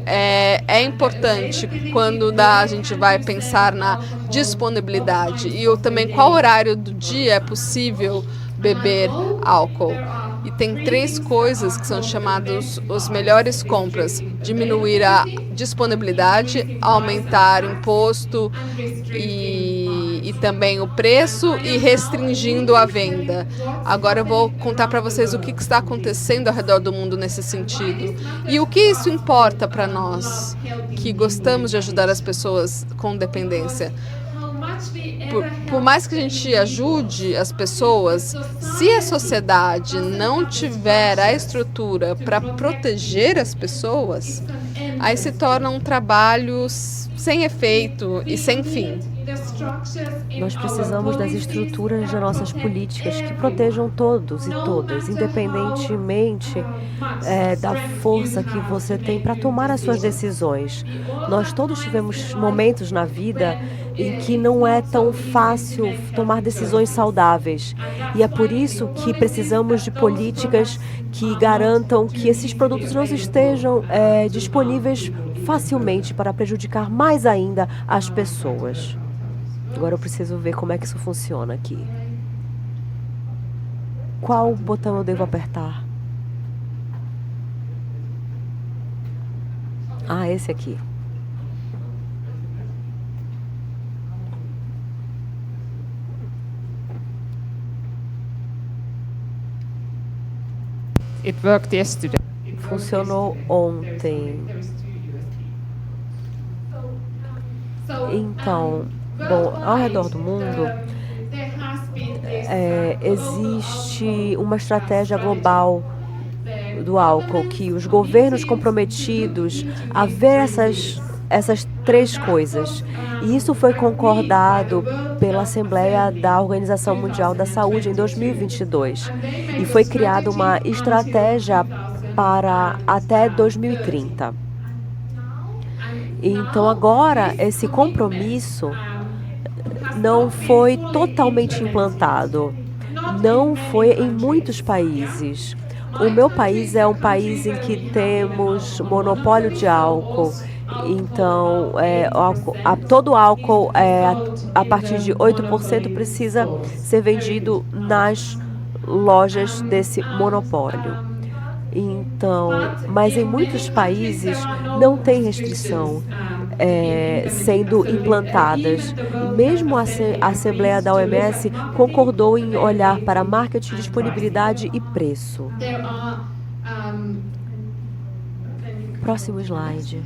é importante quando a gente vai pensar na disponibilidade. E também qual horário do dia é possível beber álcool. E tem 3 coisas que são chamadas os melhores compras: diminuir a disponibilidade, aumentar o imposto e também o preço, e restringindo a venda. Agora eu vou contar para vocês o que está acontecendo ao redor do mundo nesse sentido. E o que isso importa para nós, que gostamos de ajudar as pessoas com dependência. Por mais que a gente ajude as pessoas, se a sociedade não tiver a estrutura para proteger as pessoas, aí se torna um trabalho sem efeito e sem fim. Nós precisamos das estruturas das nossas políticas que protejam todos e todas, independentemente da força que você tem para tomar as suas decisões. Nós todos tivemos momentos na vida em que não é tão fácil tomar decisões saudáveis. E é por isso que precisamos de políticas que garantam que esses produtos não estejam disponíveis facilmente para prejudicar mais ainda as pessoas. Agora eu preciso ver como é que isso funciona aqui. Qual botão eu devo apertar? Ah, esse aqui. It worked yesterday. Funcionou ontem. Então, bom, ao redor do mundo, existe uma estratégia global do álcool, que os governos comprometidos a ver essas 3 coisas. E isso foi concordado pela Assembleia da Organização Mundial da Saúde em 2022. E foi criada uma estratégia para até 2030. Então, agora, esse compromisso não foi totalmente implantado. Não foi em muitos países. O meu país é um país em que temos monopólio de álcool. Então, todo álcool a partir de 8% precisa ser vendido nas lojas desse monopólio. Então, mas em muitos países não tem restrição sendo implantadas. Mesmo a Assembleia da OMS concordou em olhar para marketing, disponibilidade e preço. Próximo slide.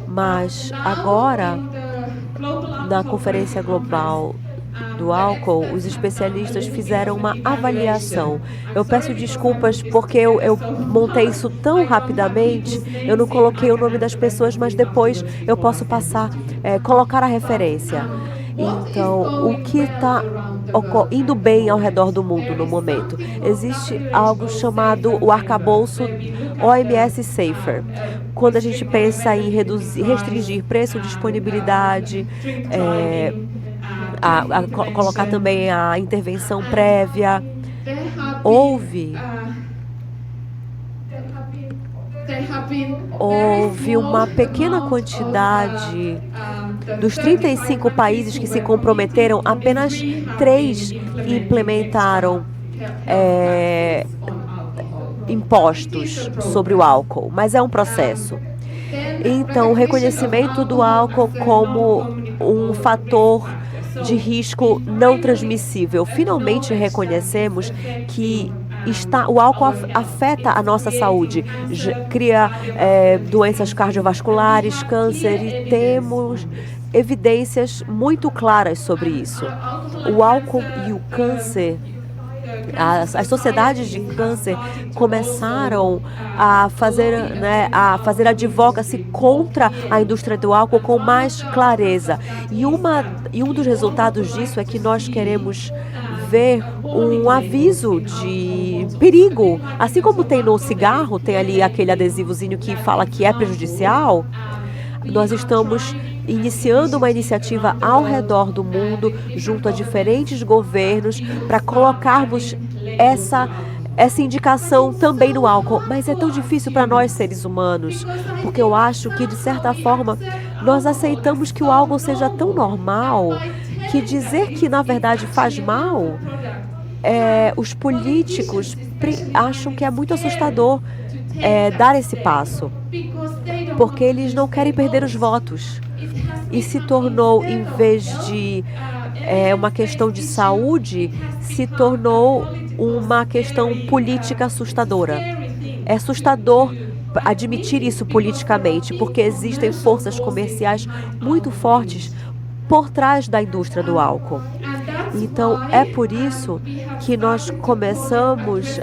Mas agora, na Conferência Global do Álcool, os especialistas fizeram uma avaliação. Eu peço desculpas porque eu montei isso tão rapidamente, eu não coloquei o nome das pessoas, mas depois eu posso colocar a referência. Então, o que está indo bem ao redor do mundo no momento? Existe algo chamado o arcabouço OMS Safer. Quando a gente pensa em restringir preço, disponibilidade, colocar também a intervenção prévia, houve uma pequena quantidade dos 35 países que se comprometeram, apenas 3 implementaram impostos sobre o álcool, mas é um processo. Então, o reconhecimento do álcool como um fator de risco não transmissível. Finalmente reconhecemos que o álcool afeta a nossa saúde, cria doenças cardiovasculares, câncer, e temos evidências muito claras sobre isso. O álcool e o câncer, as sociedades de câncer começaram a fazer advocacy contra a indústria do álcool com mais clareza. E um dos resultados disso é que nós queremos ver um aviso de perigo. Assim como tem no cigarro, tem ali aquele adesivozinho que fala que é prejudicial, nós estamos iniciando uma iniciativa ao redor do mundo, junto a diferentes governos, para colocarmos essa indicação também no álcool. Mas é tão difícil para nós, seres humanos, porque eu acho que, de certa forma, nós aceitamos que o álcool seja tão normal que dizer que, na verdade, faz mal, os políticos acham que é muito assustador dar esse passo, porque eles não querem perder os votos. E se tornou, em vez de uma questão de saúde, se tornou uma questão política assustadora. É assustador admitir isso politicamente, porque existem forças comerciais muito fortes por trás da indústria do álcool. Então, é por isso que nós começamos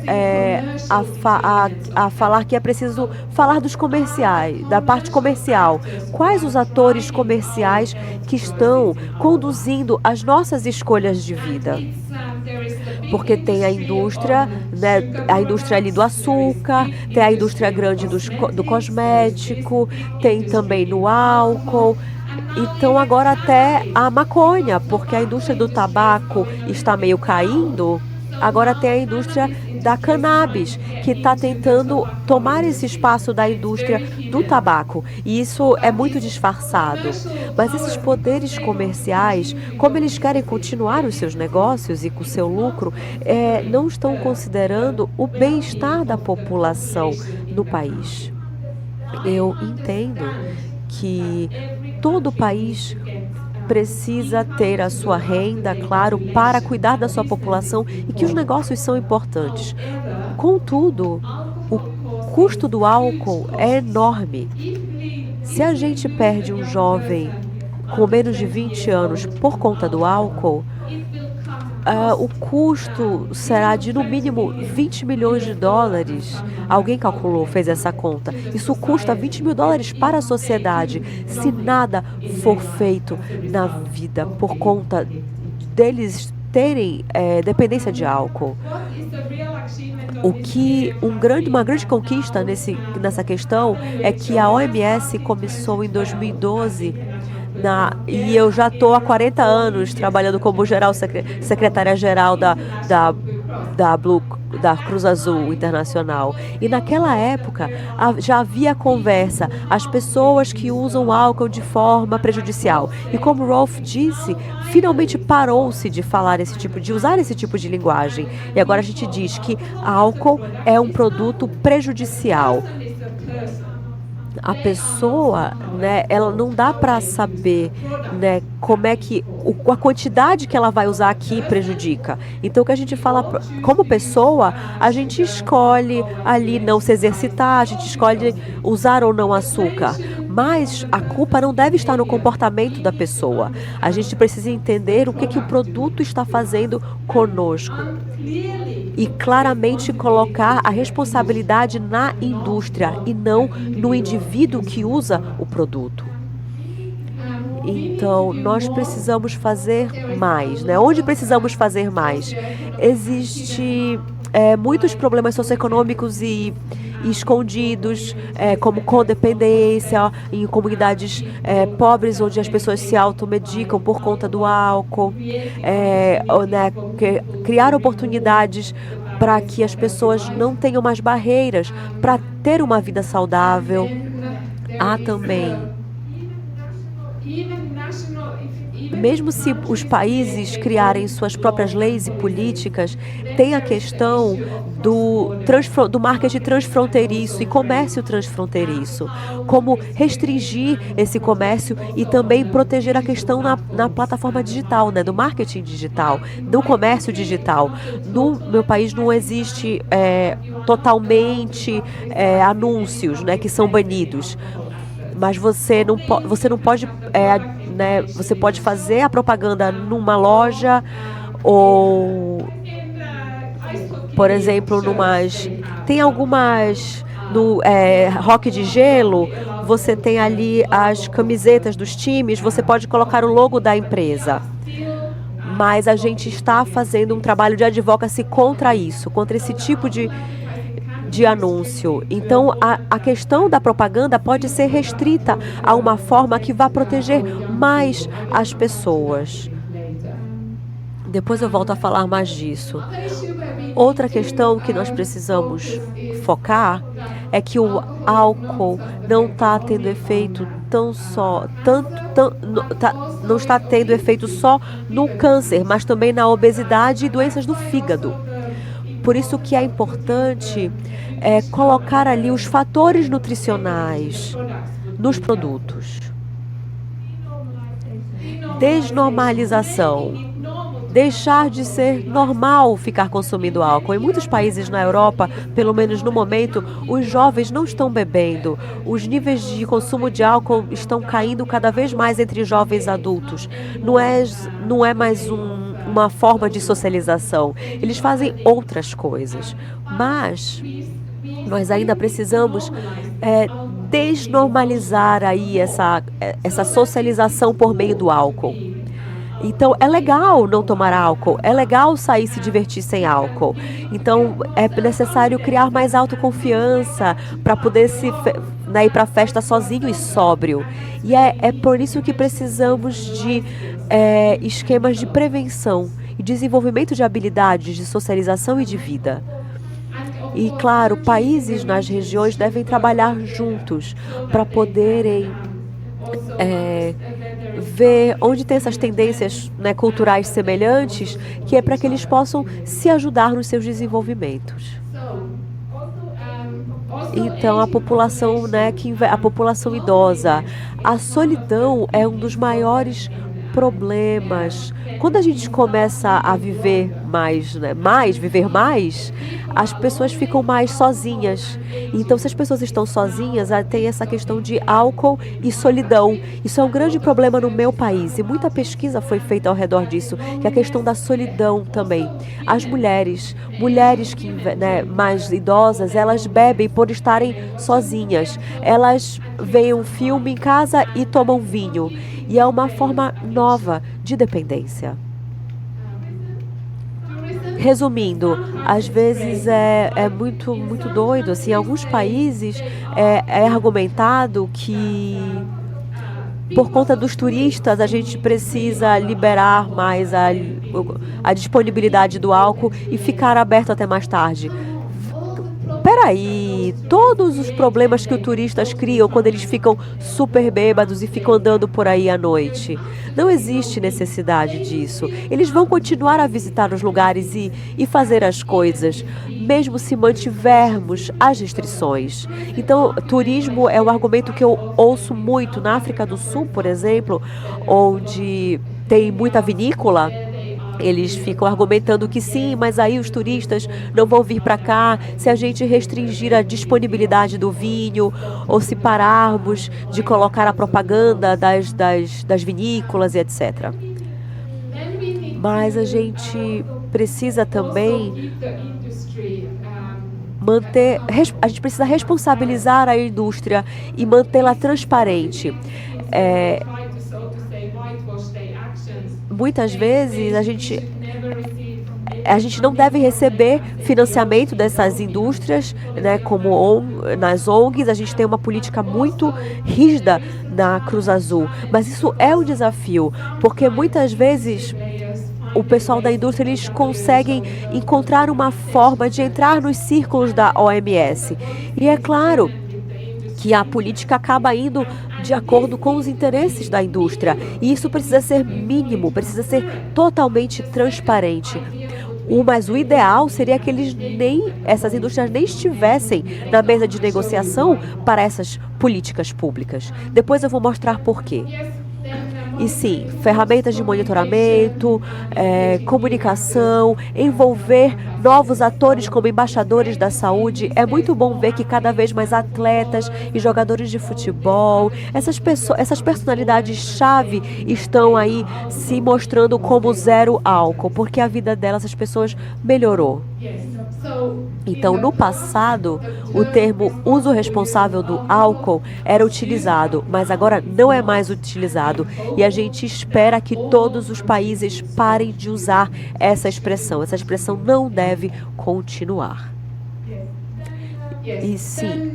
a falar que é preciso falar dos comerciais, da parte comercial. Quais os atores comerciais que estão conduzindo as nossas escolhas de vida? Porque tem a indústria, né, a indústria ali do açúcar, tem a indústria grande do cosmético, tem também no álcool. Então, agora até a maconha, porque a indústria do tabaco está meio caindo, agora tem a indústria da cannabis, que está tentando tomar esse espaço da indústria do tabaco. E isso é muito disfarçado. Mas esses poderes comerciais, como eles querem continuar os seus negócios e com o seu lucro, não estão considerando o bem-estar da população no país. Eu entendo que todo país precisa ter a sua renda, claro, para cuidar da sua população e que os negócios são importantes. Contudo, o custo do álcool é enorme. Se a gente perde um jovem com menos de 20 anos por conta do álcool, o custo será de no mínimo 20 milhões de dólares. Alguém calculou, fez essa conta. Isso custa 20 mil dólares para a sociedade se nada for feito na vida por conta deles terem dependência de álcool. Uma grande conquista nessa questão é que a OMS começou em 2012 e eu já estou há 40 anos trabalhando como secretária-geral da Cruz Azul Internacional. E naquela época já havia conversa, as pessoas que usam álcool de forma prejudicial. E como Rolf disse, finalmente parou-se de de usar esse tipo de linguagem. E agora a gente diz que álcool é um produto prejudicial. A pessoa, né, ela não dá para saber, né, como é que a quantidade que ela vai usar aqui prejudica. Então, o que a gente fala, como pessoa, a gente escolhe ali não se exercitar, a gente escolhe usar ou não açúcar. Mas a culpa não deve estar no comportamento da pessoa. A gente precisa entender o que o produto está fazendo conosco. E claramente colocar a responsabilidade na indústria e não no indivíduo que usa o produto. Então, nós precisamos fazer mais, né? Onde precisamos fazer mais? Existem muitos problemas socioeconômicos e escondidos, como codependência, em comunidades pobres, onde as pessoas se automedicam por conta do álcool, né, criar oportunidades para que as pessoas não tenham mais barreiras para ter uma vida saudável. Há também, mesmo se os países criarem suas próprias leis e políticas, tem a questão do marketing transfronteiriço e comércio transfronteiriço. Como restringir esse comércio e também proteger a questão na plataforma digital, né, do marketing digital, do comércio digital. No meu país não existe totalmente anúncios, né, que são banidos. Mas você não pode, né, você pode fazer a propaganda numa loja ou, por exemplo, tem algumas no Rock de Gelo, você tem ali as camisetas dos times, você pode colocar o logo da empresa. Mas a gente está fazendo um trabalho de advocacy contra isso, contra esse tipo de anúncio. Então, a questão da propaganda pode ser restrita a uma forma que vá proteger mais as pessoas. Depois eu volto a falar mais disso. Outra questão que nós precisamos focar é que o álcool não está tendo efeito não está tendo efeito só no câncer, mas também na obesidade e doenças do fígado. Por isso que é importante colocar ali os fatores nutricionais nos produtos. Desnormalização. Deixar de ser normal ficar consumindo álcool. Em muitos países na Europa, pelo menos no momento, os jovens não estão bebendo. Os níveis de consumo de álcool estão caindo cada vez mais entre jovens adultos. Não é mais uma forma de socialização. Eles fazem outras coisas. Mas nós ainda precisamos desnormalizar aí essa socialização por meio do álcool. Então, é legal não tomar álcool, é legal sair e se divertir sem álcool. Então, é necessário criar mais autoconfiança para poder ir para a festa sozinho e sóbrio. E é por isso que precisamos de esquemas de prevenção e desenvolvimento de habilidades de socialização e de vida. E, claro, países nas regiões devem trabalhar juntos para poderem ver onde tem essas tendências, né, culturais semelhantes, que é para que eles possam se ajudar nos seus desenvolvimentos. Então, a população, né, a população idosa, a solidão é um dos maiores problemas. Quando a gente começa a viver mais, né, viver mais, as pessoas ficam mais sozinhas. Então, se as pessoas estão sozinhas, tem essa questão de álcool e solidão. Isso é um grande problema no meu país e muita pesquisa foi feita ao redor disso, que é a questão da solidão também. As mulheres que, né, mais idosas, elas bebem por estarem sozinhas. Elas veem um filme em casa e tomam vinho. E é uma forma nova de dependência. Resumindo, às vezes é muito, muito doido. Assim, em alguns países é argumentado que por conta dos turistas, a gente precisa liberar mais a disponibilidade do álcool e ficar aberto até mais tarde. Peraí, todos os problemas que os turistas criam quando eles ficam super bêbados e ficam andando por aí à noite. Não existe necessidade disso. Eles vão continuar a visitar os lugares e fazer as coisas, mesmo se mantivermos as restrições. Então, turismo é um argumento que eu ouço muito na África do Sul, por exemplo, onde tem muita vinícola. Eles ficam argumentando que sim, mas aí os turistas não vão vir para cá se a gente restringir a disponibilidade do vinho ou se pararmos de colocar a propaganda das vinícolas e etc. Mas a gente precisa também a gente precisa responsabilizar a indústria e mantê-la transparente. Muitas vezes a gente não deve receber financiamento dessas indústrias, né, como nas ONGs. A gente tem uma política muito rígida na Cruz Azul, mas isso é um desafio, porque muitas vezes o pessoal da indústria, eles conseguem encontrar uma forma de entrar nos círculos da OMS. E é claro que a política acaba indo de acordo com os interesses da indústria. E isso precisa ser mínimo, precisa ser totalmente transparente. Mas o ideal seria que essas indústrias nem estivessem na mesa de negociação para essas políticas públicas. Depois eu vou mostrar por quê. E sim, ferramentas de monitoramento, comunicação, envolver novos atores como embaixadores da saúde. É muito bom ver que cada vez mais atletas e jogadores de futebol, essas personalidades-chave estão aí se mostrando como zero álcool, porque a vida delas, as pessoas, melhorou. Então, no passado, o termo uso responsável do álcool era utilizado, mas agora não é mais utilizado. E a gente espera que todos os países parem de usar essa expressão. Essa expressão não deve continuar. E sim,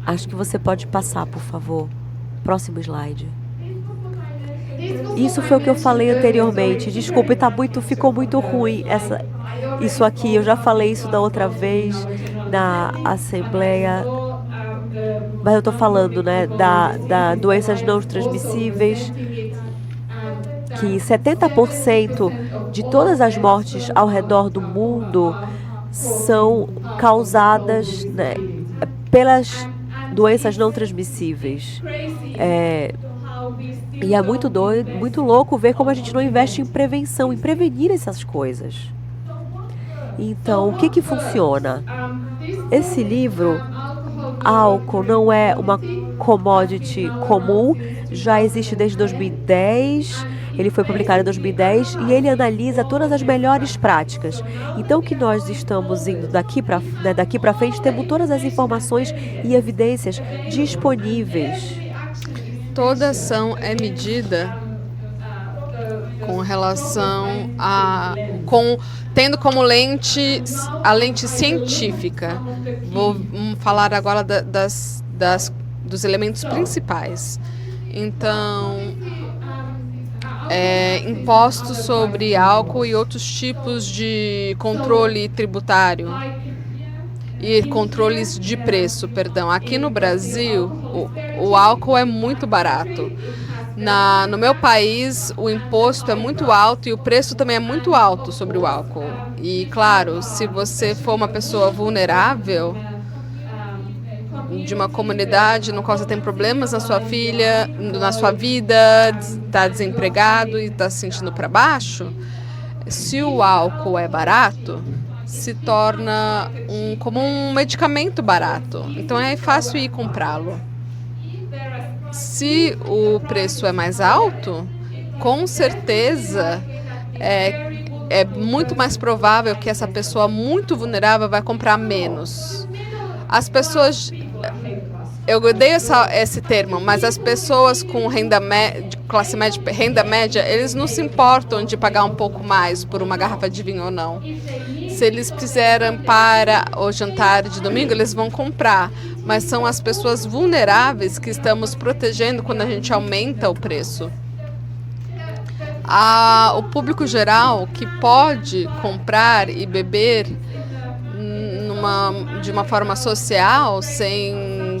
acho que você pode passar, por favor. Próximo slide. Isso foi o que eu falei anteriormente. Desculpe, ficou muito ruim isso aqui. Eu já falei isso da outra vez na Assembleia. Mas eu estou falando, né, da doenças não transmissíveis, que 70% de todas as mortes ao redor do mundo são causadas, né, pelas doenças não transmissíveis. E é muito doido, muito louco ver como a gente não investe em prevenção, em prevenir essas coisas. Então, o que funciona? Esse livro, Álcool não é uma commodity comum, já existe desde 2010, ele foi publicado em 2010 e ele analisa todas as melhores práticas. Então, o que nós estamos indo daqui para frente, temos todas as informações e evidências disponíveis. Toda ação é medida com relação tendo como a lente científica. Vou falar agora dos elementos principais. Então, impostos sobre álcool e outros tipos de controle tributário e controles de preço, perdão. Aqui no Brasil, o álcool é muito barato. No meu país, o imposto é muito alto e o preço também é muito alto sobre o álcool. E, claro, se você for uma pessoa vulnerável de uma comunidade no qual você tem problemas na sua vida, está desempregado e está se sentindo para baixo, se o álcool é barato, se torna como um medicamento barato. Então é fácil ir comprá-lo. Se o preço é mais alto, com certeza é muito mais provável que essa pessoa muito vulnerável vai comprar menos. As pessoas, eu odeio esse termo, mas as pessoas com classe média, renda média, eles não se importam de pagar um pouco mais por uma garrafa de vinho ou não. Se eles quiserem para o jantar de domingo, eles vão comprar. Mas são as pessoas vulneráveis que estamos protegendo quando a gente aumenta o preço. O público geral que pode comprar e beber de uma forma social, sem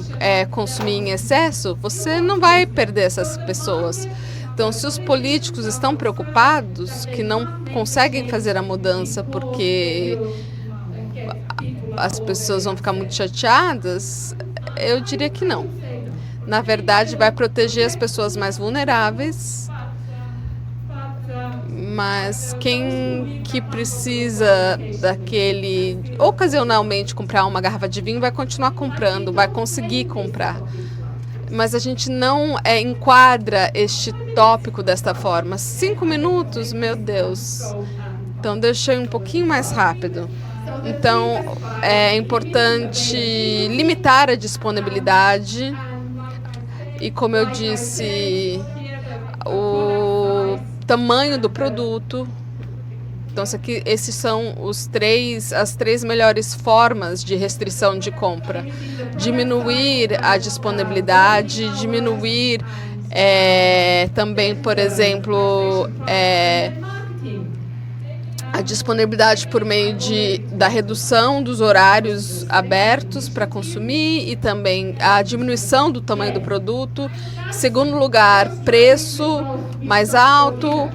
consumir em excesso, você não vai perder essas pessoas. Então, se os políticos estão preocupados, que não conseguem fazer a mudança porque as pessoas vão ficar muito chateadas, eu diria que não. Na verdade, vai proteger as pessoas mais vulneráveis, mas quem que precisa ocasionalmente comprar uma garrafa de vinho vai continuar comprando, vai conseguir comprar. Mas a gente não enquadra este tópico desta forma. 5 minutos, meu Deus. Então, deixa eu ir um pouquinho mais rápido. Então, é importante limitar a disponibilidade. E, como eu disse, o tamanho do produto. Então, esses são as três melhores formas de restrição de compra. Diminuir a disponibilidade, diminuir também, por exemplo, a disponibilidade por meio da redução dos horários abertos para consumir e também a diminuição do tamanho do produto. Em segundo lugar, preço mais alto,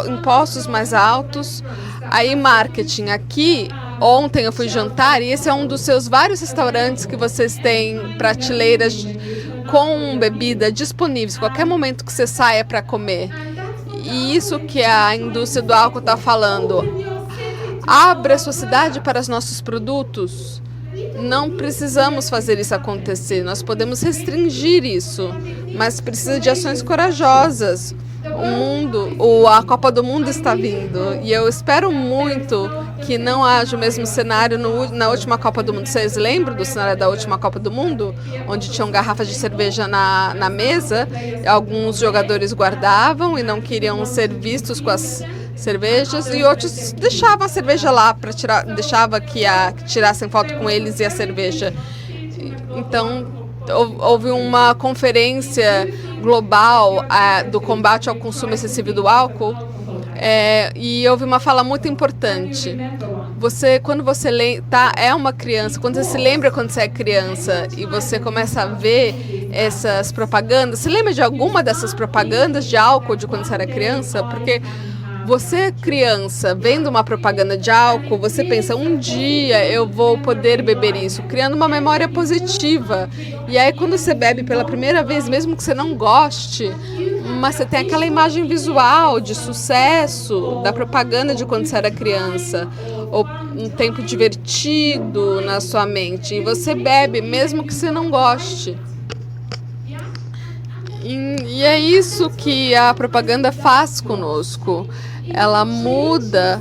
impostos mais altos. Aí, marketing. Aqui, ontem eu fui jantar e esse é um dos seus vários restaurantes que vocês têm prateleiras com bebida disponíveis, qualquer momento que você saia para comer. E isso que a indústria do álcool está falando. Abra a sua cidade para os nossos produtos. Não precisamos fazer isso acontecer. Nós podemos restringir isso, mas precisa de ações corajosas. A Copa do Mundo está vindo e eu espero muito que não haja o mesmo cenário na última Copa do Mundo. Vocês lembram do cenário da última Copa do Mundo? Onde tinham garrafas de cerveja na mesa, alguns jogadores guardavam e não queriam ser vistos com as cervejas e outros deixavam a cerveja lá, deixava que tirassem foto com eles e a cerveja. Então, houve uma conferência global do combate ao consumo excessivo do álcool e houve uma fala muito importante. Quando você é uma criança, quando você se lembra quando você é criança e você começa a ver essas propagandas, você lembra de alguma dessas propagandas de álcool de quando você era criança? Porque você, criança, vendo uma propaganda de álcool, você pensa, um dia eu vou poder beber isso, criando uma memória positiva. E aí, quando você bebe pela primeira vez, mesmo que você não goste, mas você tem aquela imagem visual de sucesso da propaganda de quando você era criança, ou um tempo divertido na sua mente, e você bebe mesmo que você não goste. E é isso que a propaganda faz conosco. Ela muda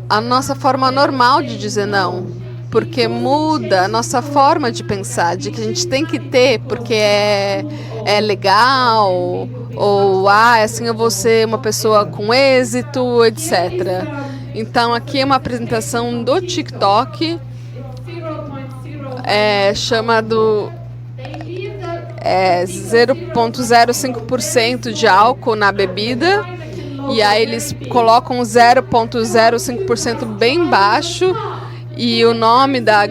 a nossa forma normal de dizer não, porque muda a nossa forma de pensar, de que a gente tem que ter porque é legal, ou assim eu vou ser uma pessoa com êxito, etc. Então aqui é uma apresentação do TikTok, chamado 0,05% de álcool na bebida. E aí eles colocam 0,05% bem baixo e o nome da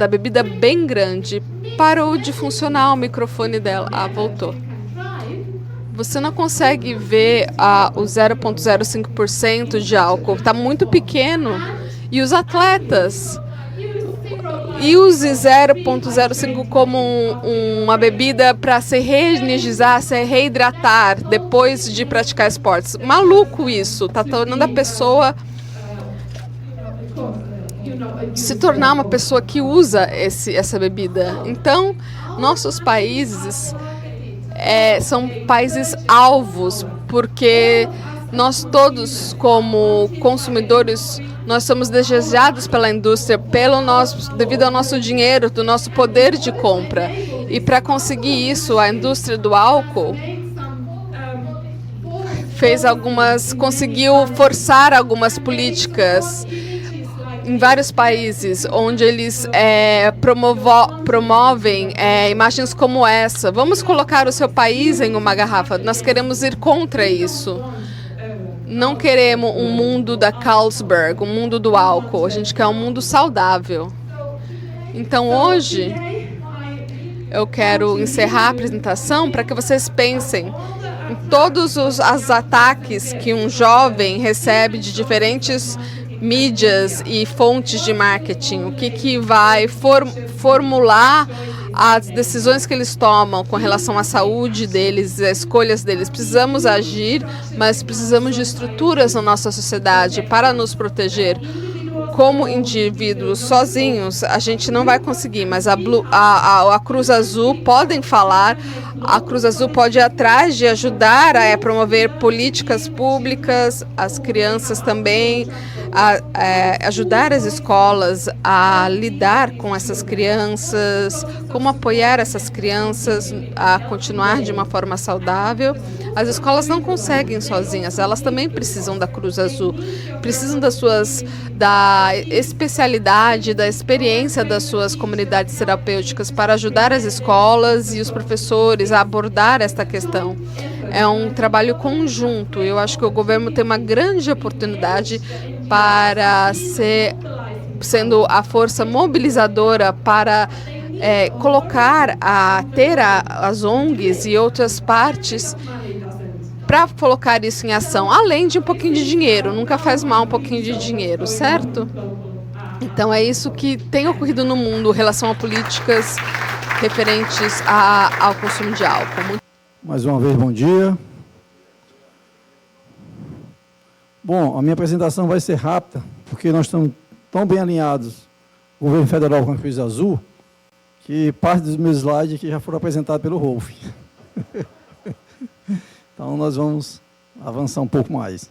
bebida bem grande. Parou de funcionar o microfone dela. Voltou. Você não consegue ver o 0,05% de álcool. Está muito pequeno. E os atletas... E use 0,05 como uma bebida para se reenergizar, se reidratar depois de praticar esportes. Maluco isso, tá tornando a pessoa se tornar uma pessoa que usa essa bebida. Então, nossos países são países alvos, porque nós todos, como consumidores, nós somos desejados pela indústria devido ao nosso dinheiro, do nosso poder de compra. E para conseguir isso, a indústria do álcool conseguiu forçar algumas políticas em vários países, onde eles promovem imagens como essa. Vamos colocar o seu país em uma garrafa. Nós queremos ir contra isso. Não queremos um mundo da Carlsberg, um mundo do álcool. A gente quer um mundo saudável. Então, hoje, eu quero encerrar a apresentação para que vocês pensem em todos os ataques que um jovem recebe de diferentes mídias e fontes de marketing. O que vai formular as decisões que eles tomam com relação à saúde deles, às escolhas deles. Precisamos agir, mas precisamos de estruturas na nossa sociedade para nos proteger. Como indivíduos sozinhos, a gente não vai conseguir, mas a Cruz Azul podem falar, a Cruz Azul pode ir atrás de ajudar a promover políticas públicas, as crianças também, ajudar as escolas a lidar com essas crianças, como apoiar essas crianças a continuar de uma forma saudável. As escolas não conseguem sozinhas, elas também precisam da Cruz Azul, precisam da especialidade, da experiência das suas comunidades terapêuticas para ajudar as escolas e os professores a abordar esta questão. É um trabalho conjunto. Eu acho que o governo tem uma grande oportunidade para sendo a força mobilizadora para ter as ONGs e outras partes para colocar isso em ação, além de um pouquinho de dinheiro. Nunca faz mal um pouquinho de dinheiro, certo? Então é isso que tem ocorrido no mundo em relação a políticas referentes ao consumo de álcool. Mais uma vez, bom dia. Bom, a minha apresentação vai ser rápida, porque nós estamos tão bem alinhados, o governo federal com a Cruz Azul, que parte dos meus slides aqui já foram apresentados pelo Rolf. Então, nós vamos avançar um pouco mais.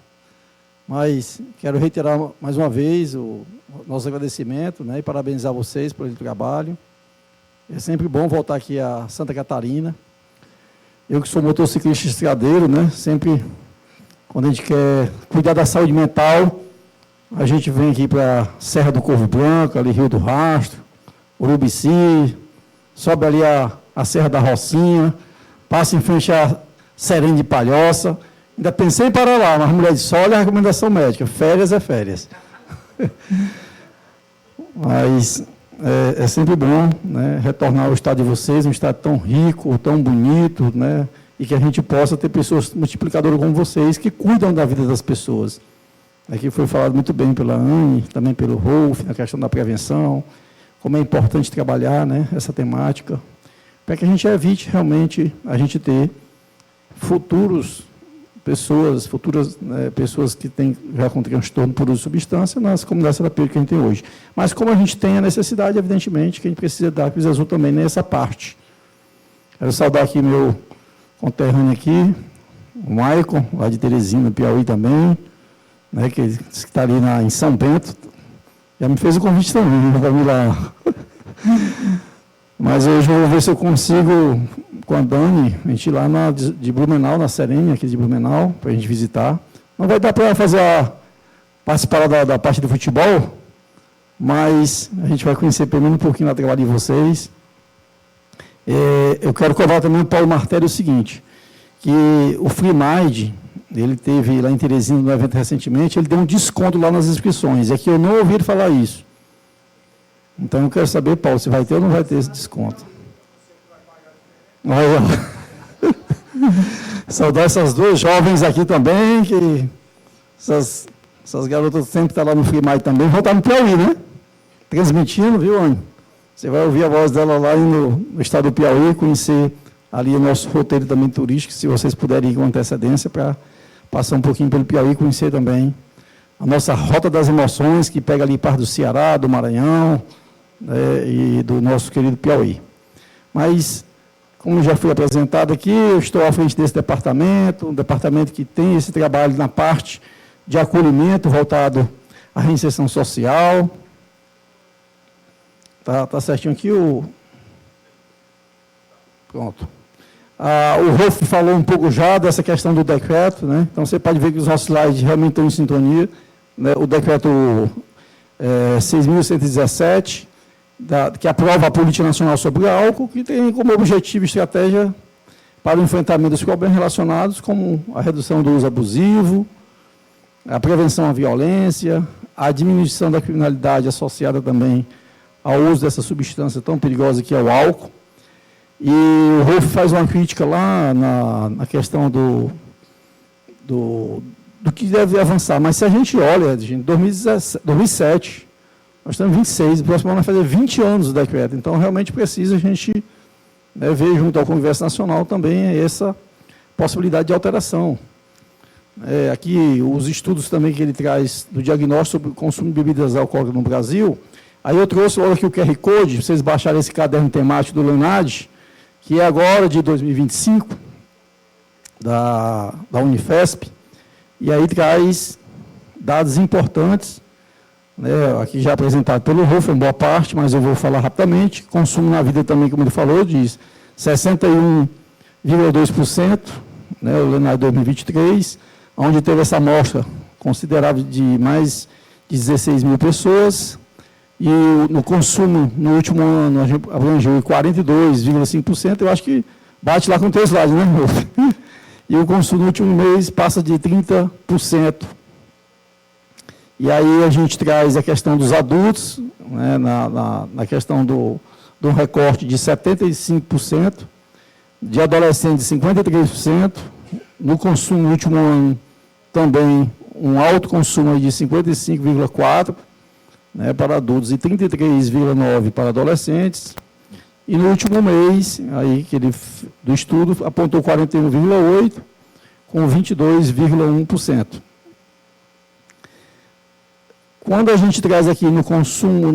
Mas quero reiterar mais uma vez o nosso agradecimento, né, e parabenizar vocês pelo trabalho. É sempre bom voltar aqui a Santa Catarina. Eu que sou motociclista estradeiro, né, sempre, quando a gente quer cuidar da saúde mental, a gente vem aqui para Serra do Corvo Branco, ali Rio do Rastro, Urubici, sobe ali a Serra da Rocinha, passa em frente a Serene de Palhoça. Ainda pensei em parar lá, mas mulher disse, olha a recomendação médica, férias é férias. Mas é sempre bom, né, retornar ao estado de vocês, um estado tão rico, tão bonito, né, e que a gente possa ter pessoas multiplicadoras como vocês, que cuidam da vida das pessoas. Aqui foi falado muito bem pela Anne, também pelo Rolf, na questão da prevenção, como é importante trabalhar, né, essa temática, para que a gente evite realmente a gente ter futuras pessoas que têm já com transtorno por uso de substância nas comunidades terapêuticas que a gente tem hoje. Mas como a gente tem a necessidade, evidentemente, que a gente precisa dar a Cruz Azul também nessa parte. Quero saudar aqui meu conterrâneo aqui, o Maicon, lá de Teresina, Piauí também, né, que está ali em São Bento. Já me fez o convite também, para vir lá. Mas hoje eu vou ver se eu consigo, com a Dani, a gente ir lá de Blumenau, na Serene, aqui de Blumenau, para a gente visitar. Não vai dar para participar da parte do futebol, mas a gente vai conhecer pelo menos um pouquinho do trabalho de vocês. Eu quero cobrar também o Paulo Martelli o seguinte, que o Free Mind, ele teve lá em Teresina, no evento recentemente, ele deu um desconto lá nas inscrições, é que eu não ouvi ele falar isso. Então, eu quero saber, Paulo, se vai ter ou não vai ter esse desconto. Olha, saudar essas duas jovens aqui também, que essas garotas sempre estão lá no Free Mind também, vão estar no Piauí, né? Transmitindo, viu, Anny? Você vai ouvir a voz dela lá no estado do Piauí, conhecer ali o nosso roteiro também turístico, se vocês puderem ir com antecedência, para passar um pouquinho pelo Piauí, conhecer também a nossa Rota das Emoções, que pega ali parte do Ceará, do Maranhão, e do nosso querido Piauí. Mas, como já foi apresentado aqui, eu estou à frente desse departamento, um departamento que tem esse trabalho na parte de acolhimento voltado à reinserção social. Tá certinho aqui o... Pronto. O Rolf falou um pouco já dessa questão do decreto, né? Então, você pode ver que os nossos slides realmente estão em sintonia, né? O decreto 6.117, que aprova a Política Nacional sobre o Álcool, que tem como objetivo e estratégia para o enfrentamento dos problemas relacionados, como a redução do uso abusivo, a prevenção à violência, a diminuição da criminalidade associada também ao uso dessa substância tão perigosa que é o álcool. E o Rolf faz uma crítica lá na questão do que deve avançar. Mas se a gente olha, gente, 2007, nós estamos em 26, o próximo ano vai fazer 20 anos do decreto. Então, realmente precisa a gente, né, ver junto ao Congresso Nacional também essa possibilidade de alteração. Aqui, os estudos também que ele traz do diagnóstico sobre o consumo de bebidas alcoólicas no Brasil. Aí eu trouxe aqui o QR Code, para vocês baixarem esse caderno temático do Leonardo, que é agora de 2025, da Unifesp, e aí traz dados importantes, né, aqui já apresentado pelo Rolf, em boa parte, mas eu vou falar rapidamente. Consumo na vida também, como ele falou, diz 61,2%, né, o Leonardo 2023, onde teve essa amostra considerável de mais de 16 mil pessoas, e no consumo, no último ano, a gente abrangeu 42,5%, eu acho que bate lá com o teu slide, né, Rolf? E o consumo no último mês passa de 30%. E aí a gente traz a questão dos adultos, né, na questão do recorte de 75%, de adolescentes 53%, no consumo no último ano também um alto consumo aí de 55,4%, né, para adultos e 33,9% para adolescentes. E no último mês, aí, do estudo, apontou 41,8%, com 22,1%. Quando a gente traz aqui no consumo,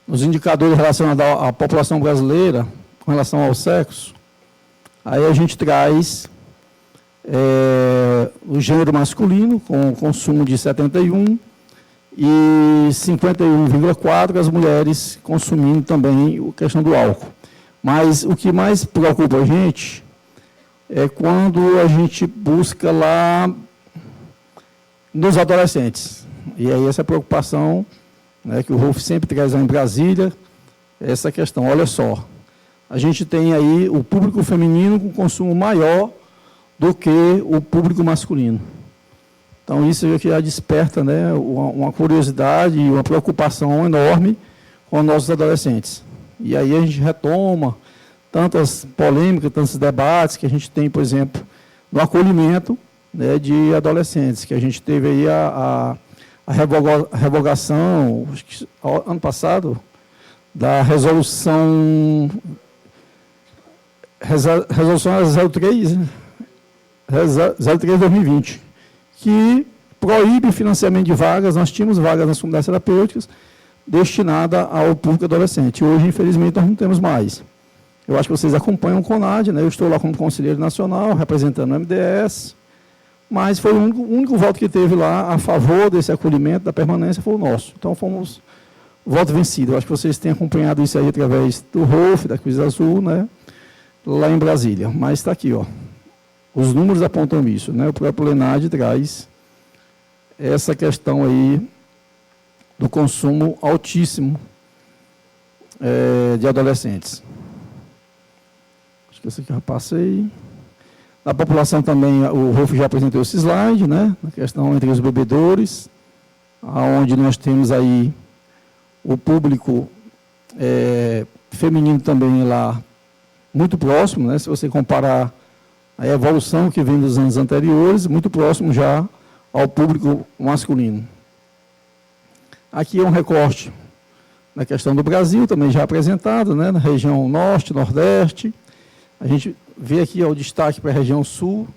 nos indicadores relacionados à população brasileira, com relação ao sexo, aí a gente traz o gênero masculino, com consumo de 71%, e 51,4% as mulheres consumindo também a questão do álcool. Mas o que mais preocupa a gente é quando a gente busca lá nos adolescentes. E aí essa preocupação, né, que o Rolf sempre traz lá em Brasília, essa questão. Olha só, a gente tem aí o público feminino com consumo maior do que o público masculino. Então, isso aqui já desperta, né, uma curiosidade e uma preocupação enorme com os nossos adolescentes. E aí a gente retoma tantas polêmicas, tantos debates que a gente tem, por exemplo, no acolhimento, né, de adolescentes, que a gente teve aí a revogação, acho que, ano passado, da resolução 03, né? 03/2020, que proíbe financiamento de vagas. Nós tínhamos vagas nas comunidades terapêuticas destinadas ao público adolescente. Hoje, infelizmente, nós não temos mais. Eu acho que vocês acompanham o CONAD, né? Eu estou lá como conselheiro nacional, representando o MDS, mas foi o único voto que teve lá a favor desse acolhimento, da permanência, foi o nosso. Então, fomos voto vencido. Eu acho que vocês têm acompanhado isso aí através do Rolf, da Cruz Azul, né? Lá em Brasília. Mas está aqui, ó. Os números apontam isso, né? O próprio Leonardo traz essa questão aí do consumo altíssimo de adolescentes. Acho que esse aqui eu já passei. Na população também, o Rolf já apresentou esse slide, né? A questão entre os bebedores, onde nós temos aí o público feminino também lá muito próximo, né? Se você comparar a evolução que vem dos anos anteriores, muito próximo já ao público masculino. Aqui é um recorte na questão do Brasil, também já apresentado, né, na região norte, nordeste. A gente vê aqui o destaque para a região sul,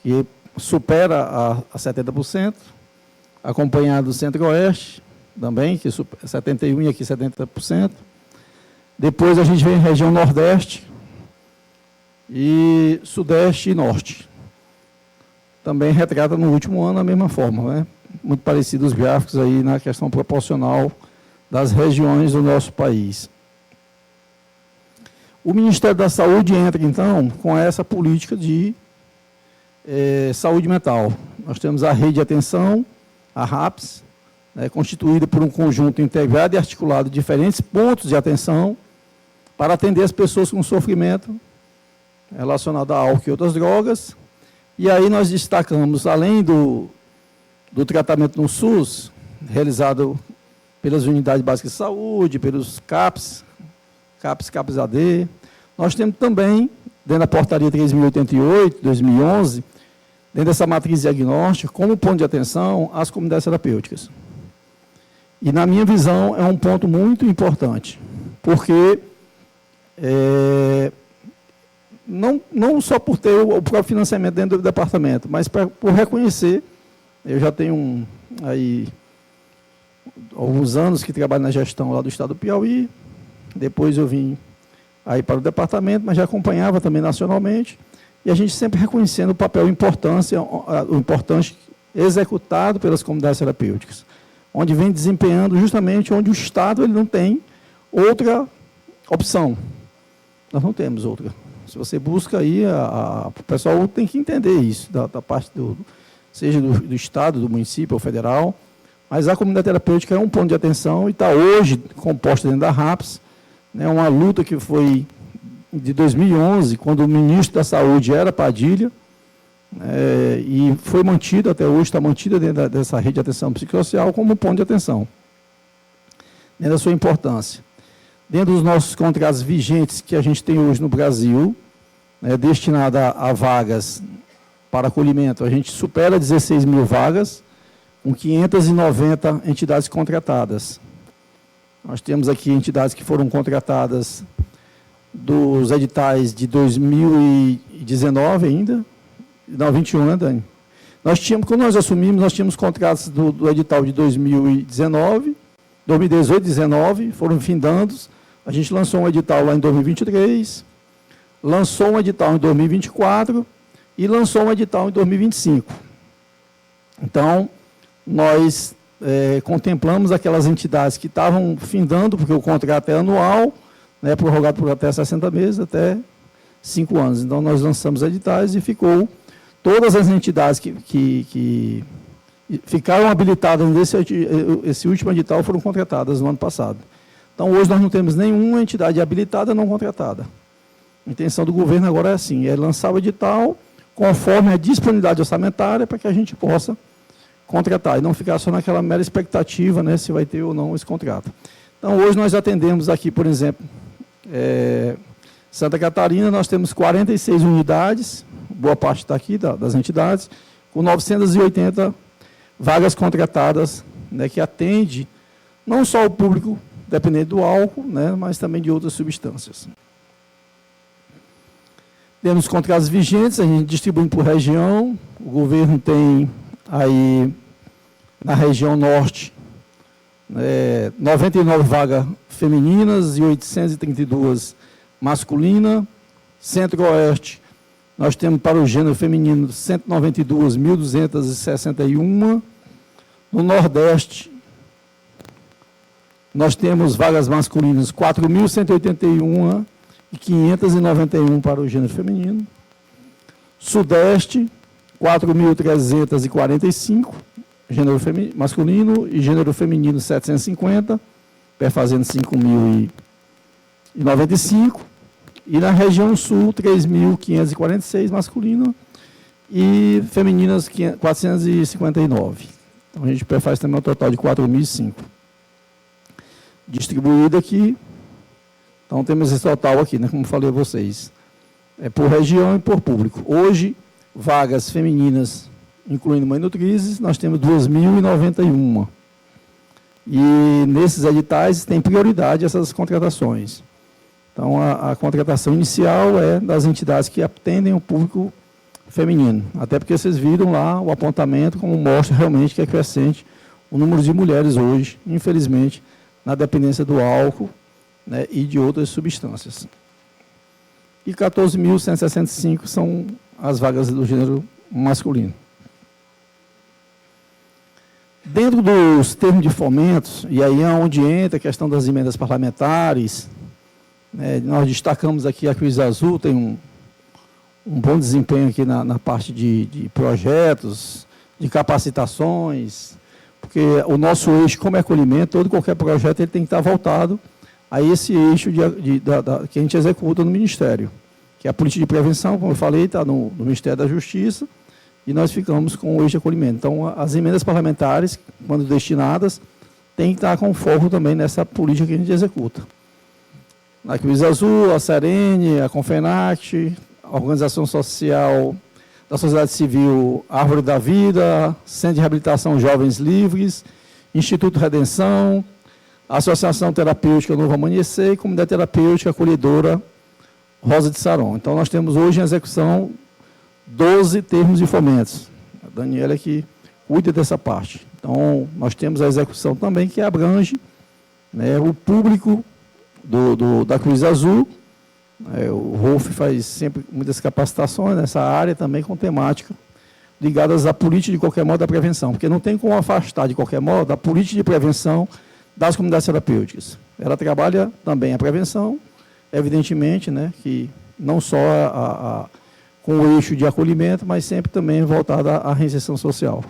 que supera a 70%, acompanhado do centro-oeste, também, que é 71% e aqui 70%. Depois a gente vem a região nordeste, e sudeste e norte. Também retrata no último ano a mesma forma, né? Muito parecidos os gráficos aí na questão proporcional das regiões do nosso país. O Ministério da Saúde entra, então, com essa política de saúde mental. Nós temos a rede de atenção, a RAPS, constituída por um conjunto integrado e articulado de diferentes pontos de atenção para atender as pessoas com sofrimento relacionado a álcool e outras drogas. E aí nós destacamos, além do tratamento no SUS, realizado pelas unidades básicas de saúde, pelos CAPs AD, nós temos também, dentro da portaria 3088, 2011, dentro dessa matriz diagnóstica, como ponto de atenção, as comunidades terapêuticas. E, na minha visão, é um ponto muito importante, porque não só por ter o próprio financiamento dentro do departamento, mas por reconhecer, eu já tenho aí alguns anos que trabalho na gestão lá do estado do Piauí, depois eu vim aí para o departamento, mas já acompanhava também nacionalmente, e a gente sempre reconhecendo o papel e o importante executado pelas comunidades terapêuticas, onde vem desempenhando justamente onde o Estado ele não tem outra opção. Nós não temos outra. Se você busca aí, o pessoal tem que entender isso, da parte seja do Estado, do município ou federal, mas a comunidade terapêutica é um ponto de atenção e está hoje composta dentro da RAPS, né, uma luta que foi de 2011, quando o ministro da Saúde era Padilha, e foi mantida, até hoje está mantida dentro dessa rede de atenção psicossocial como ponto de atenção, dentro da sua importância. Dentro dos nossos contratos vigentes que a gente tem hoje no Brasil, destinada a vagas para acolhimento, a gente supera 16 mil vagas, com 590 entidades contratadas. Nós temos aqui entidades que foram contratadas dos editais de 2019 ainda, não, 21, né, Dani? Quando nós assumimos, nós tínhamos contratos do edital de 2019, 2018, 2019, foram findandos. A gente lançou um edital lá em 2023, lançou um edital em 2024 e lançou um edital em 2025. Então, nós contemplamos aquelas entidades que estavam findando, porque o contrato é anual, prorrogado por até 60 meses, até 5 anos. Então, nós lançamos editais e ficou todas as entidades que ficaram habilitadas esse último edital foram contratadas no ano passado. Então, hoje nós não temos nenhuma entidade habilitada não contratada. A intenção do governo agora é assim, é lançar o edital conforme a disponibilidade orçamentária para que a gente possa contratar e não ficar só naquela mera expectativa, né, se vai ter ou não esse contrato. Então, hoje nós atendemos aqui, por exemplo, Santa Catarina, nós temos 46 unidades, boa parte está aqui das entidades, com 980 vagas contratadas, né, que atende não só o público dependente do álcool, né, mas também de outras substâncias. Temos contratos vigentes, a gente distribui por região, o governo tem aí na região norte 99 vagas femininas e 832 masculinas. Centro-oeste, nós temos para o gênero feminino 192.261. No Nordeste, nós temos vagas masculinas 4.181 e 591 para o gênero feminino. Sudeste, 4.345, gênero masculino, e gênero feminino 750, perfazendo 5.095. E na região sul, 3.546 masculino e femininas 459. Então, a gente faz também um total de 4.005. Distribuído aqui. Então, temos esse total aqui, né, como falei a vocês. Por região e por público. Hoje, vagas femininas, incluindo mãe nutrizes, nós temos 2.091. E nesses editais tem prioridade essas contratações. Então, a contratação inicial é das entidades que atendem o público feminino. Até porque vocês viram lá o apontamento, como mostra realmente que é crescente o número de mulheres hoje, infelizmente, na dependência do álcool, né, e de outras substâncias. E 14.165 são as vagas do gênero masculino. Dentro dos termos de fomentos, e aí é onde entra a questão das emendas parlamentares, Nós destacamos aqui a Cruz Azul, tem um bom desempenho aqui na parte de projetos, de capacitações, porque o nosso eixo, como é acolhimento, todo qualquer projeto ele tem que estar voltado a esse eixo que a gente executa no Ministério, que é a política de prevenção, como eu falei, está no Ministério da Justiça, e nós ficamos com o eixo de acolhimento. Então, as emendas parlamentares, quando destinadas, têm que estar com foco também nessa política que a gente executa. A Cruz Azul, a Serene, a Confenact, a Organização Social da Sociedade Civil Árvore da Vida, Centro de Reabilitação Jovens Livres, Instituto Redenção, a Associação Terapêutica Novo Amanhecer e Comunidade Terapêutica Acolhedora Rosa de Saron. Então, nós temos hoje em execução 12 termos de fomentos. A Daniela é que cuida dessa parte. Então, nós temos a execução também que abrange, o público da Cruz Azul. O Rolf faz sempre muitas capacitações nessa área também com temática ligadas à política de qualquer modo da prevenção, porque não tem como afastar de qualquer modo a política de prevenção das comunidades terapêuticas. Ela trabalha também a prevenção, evidentemente, que não só com o eixo de acolhimento, mas sempre também voltada à reinserção social.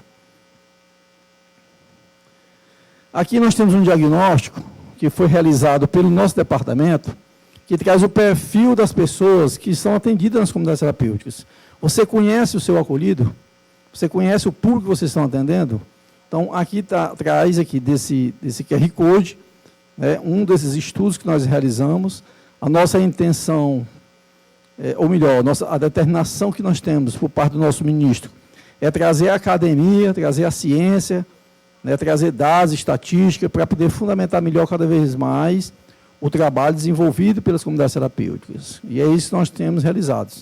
Aqui nós temos um diagnóstico que foi realizado pelo nosso departamento, que traz o perfil das pessoas que são atendidas nas comunidades terapêuticas. Você conhece o seu acolhido? Você conhece o público que vocês estão atendendo? Então, aqui traz aqui desse QR Code, um desses estudos que nós realizamos. A nossa intenção, ou melhor, a determinação que nós temos por parte do nosso ministro é trazer a academia, trazer a ciência, trazer dados, estatística, para poder fundamentar melhor cada vez mais o trabalho desenvolvido pelas comunidades terapêuticas. E é isso que nós temos realizado.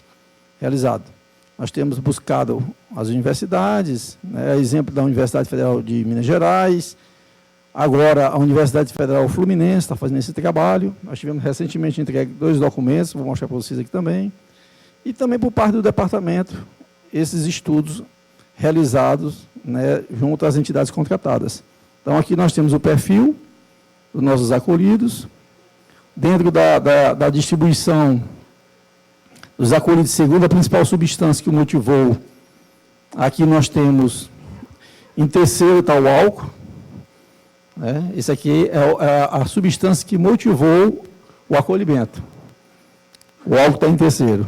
Nós temos buscado as universidades, exemplo da Universidade Federal de Minas Gerais, agora a Universidade Federal Fluminense está fazendo esse trabalho. Nós tivemos recentemente entregue 2 documentos, vou mostrar para vocês aqui também. E também por parte do departamento, esses estudos realizados junto às entidades contratadas. Então, aqui nós temos o perfil dos nossos acolhidos. Dentro da distribuição dos acolhidos, segundo a principal substância que o motivou, aqui nós temos, em terceiro está o álcool. Esse aqui é a substância que motivou o acolhimento. O álcool está em terceiro.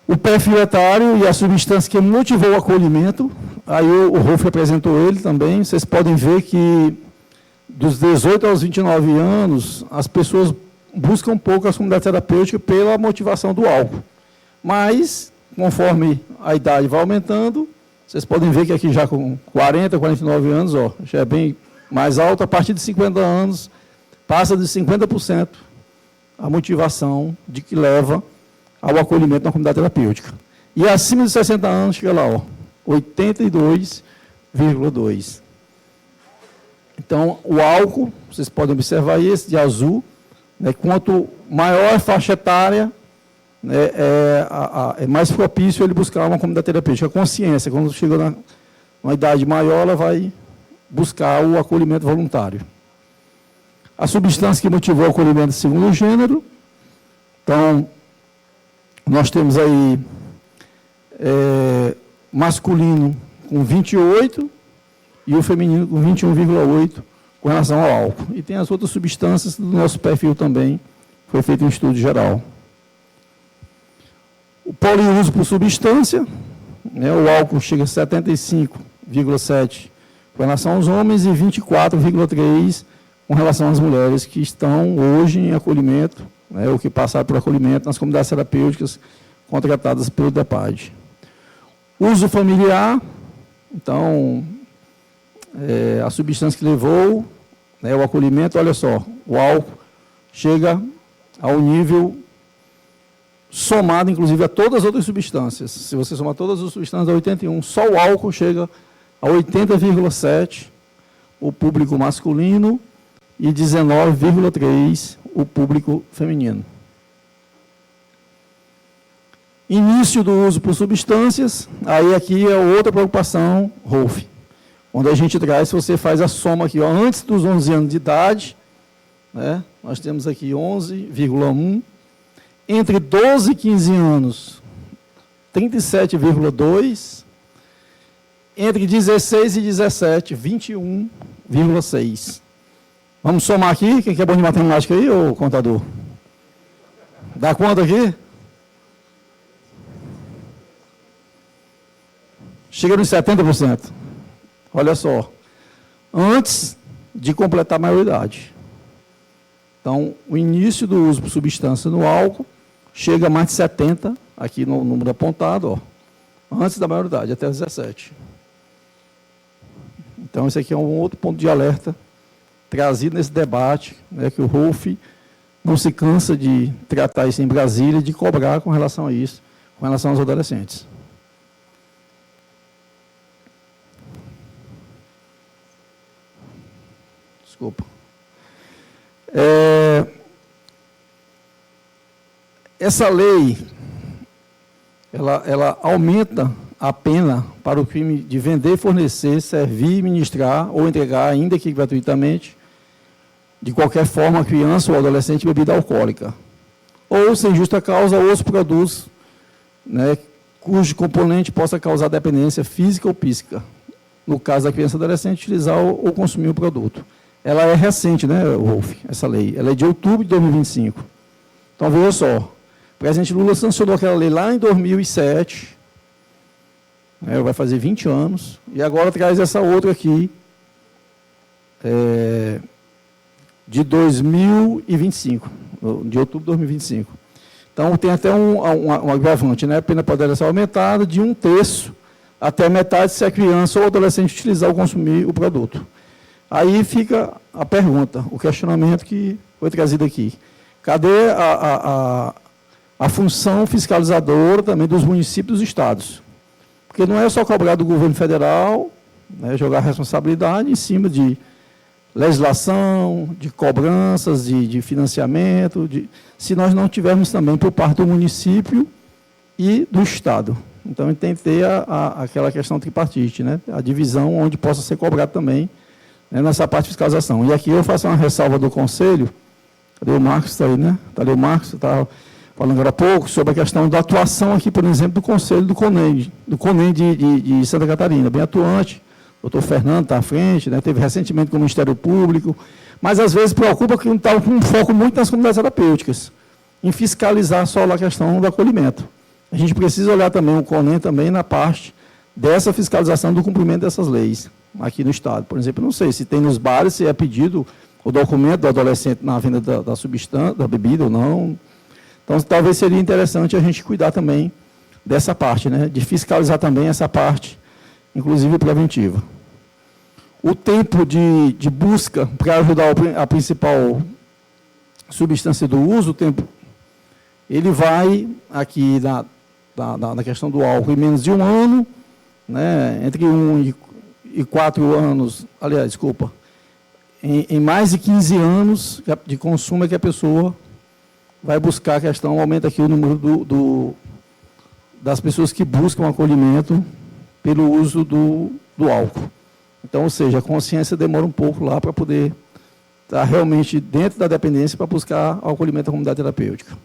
O perfil etário e a substância que motivou o acolhimento, aí o Rolf apresentou ele também. Vocês podem ver que dos 18 aos 29 anos, as pessoas buscam um pouco a comunidade terapêutica pela motivação do álcool. Mas, conforme a idade vai aumentando, vocês podem ver que aqui já com 40, 49 anos, já é bem mais alto. A partir de 50 anos, passa de 50% a motivação de que leva ao acolhimento na comunidade terapêutica. E acima de 60 anos, chega lá, 82,2%. Então, o álcool, vocês podem observar esse de azul, quanto maior a faixa etária, é mais propício ele buscar uma comunidade terapêutica. A consciência, quando chega numa idade maior, ela vai buscar o acolhimento voluntário. A substância que motivou o acolhimento segundo o gênero. Então, nós temos aí masculino com 28%, e o feminino com 21,8% com relação ao álcool. E tem as outras substâncias do nosso perfil também, foi feito um estudo geral. O poliuso por substância, o álcool chega a 75,7% com relação aos homens e 24,3% com relação às mulheres que estão hoje em acolhimento, ou que passaram por acolhimento nas comunidades terapêuticas contratadas pelo DEPAD. Uso familiar, então, a substância que levou o acolhimento, olha só, o álcool chega ao nível somado, inclusive, a todas as outras substâncias. Se você somar todas as substâncias, a 81, só o álcool chega a 80,7%, o público masculino, e 19,3% o público feminino. Início do uso por substâncias, aí aqui é outra preocupação, Rolf, onde a gente traz, se você faz a soma aqui, antes dos 11 anos de idade, nós temos aqui 11,1. Entre 12 e 15 anos, 37,2. Entre 16 e 17, 21,6. Vamos somar aqui? Quem é bom de matemática aí, ô contador? Dá conta aqui? Chega nos 70%. Olha só. Antes de completar a maioridade. Então, o início do uso de substância no álcool chega a mais de 70%, aqui no número apontado, ó, antes da maioridade, até 17. Então, esse aqui é um outro ponto de alerta trazido nesse debate, né, que o Rolf não se cansa de tratar isso em Brasília e de cobrar com relação a isso, com relação aos adolescentes. Desculpa. Essa lei, ela aumenta a pena para o crime de vender, fornecer, servir, ministrar ou entregar, ainda que gratuitamente, de qualquer forma, a criança ou adolescente bebida alcoólica, ou sem justa causa, os produtos, né, cujo componente possa causar dependência física ou psíquica. No caso da criança ou adolescente, utilizar ou consumir o produto. Ela é recente, né, Rolf, essa lei. Ela é de outubro de 2025. Então, veja só. O presidente Lula sancionou aquela lei lá em 2007. Vai fazer 20 anos. E agora traz essa outra aqui, de 2025, de outubro de 2025. Então, tem até um agravante, né? A pena poderá ser aumentada de 1/3 até metade se a criança ou adolescente utilizar ou consumir o produto. Aí fica a pergunta, o questionamento que foi trazido aqui. Cadê a função fiscalizadora também dos municípios e dos estados? Porque não é só cobrar do governo federal, né, jogar responsabilidade em cima de legislação, de cobranças, de financiamento, se nós não tivermos também por parte do município e do estado. Então, tem que ter aquela questão tripartite, né, a divisão onde possa ser cobrado também, né, nessa parte de fiscalização. E aqui eu faço uma ressalva do Conselho. Cadê o Marcos? Está aí, né? Está ali o Marcos, está falando agora há pouco sobre a questão da atuação aqui, por exemplo, do Conselho do CONEM de Santa Catarina, bem atuante. O doutor Fernando está à frente, né? Teve recentemente com o Ministério Público, mas às vezes preocupa que não está com um foco muito nas comunidades terapêuticas, em fiscalizar só a questão do acolhimento. A gente precisa olhar também o CONEM também na parte dessa fiscalização do cumprimento dessas leis aqui no Estado. Por exemplo, não sei se tem nos bares, se é pedido o documento do adolescente na venda da substância, da bebida ou não. Então, talvez seria interessante a gente cuidar também dessa parte, né? De fiscalizar também essa parte, inclusive preventiva. O tempo de busca para ajudar a principal substância do uso, o tempo, ele vai aqui na questão do álcool em menos de 1 ano, né? Entre 1 e 4 anos, aliás, desculpa, em mais de 15 anos de consumo é que a pessoa vai buscar a questão, aumenta aqui o número das pessoas que buscam acolhimento pelo uso do álcool. Então, ou seja, a consciência demora um pouco lá para poder estar realmente dentro da dependência para buscar o acolhimento da comunidade terapêutica.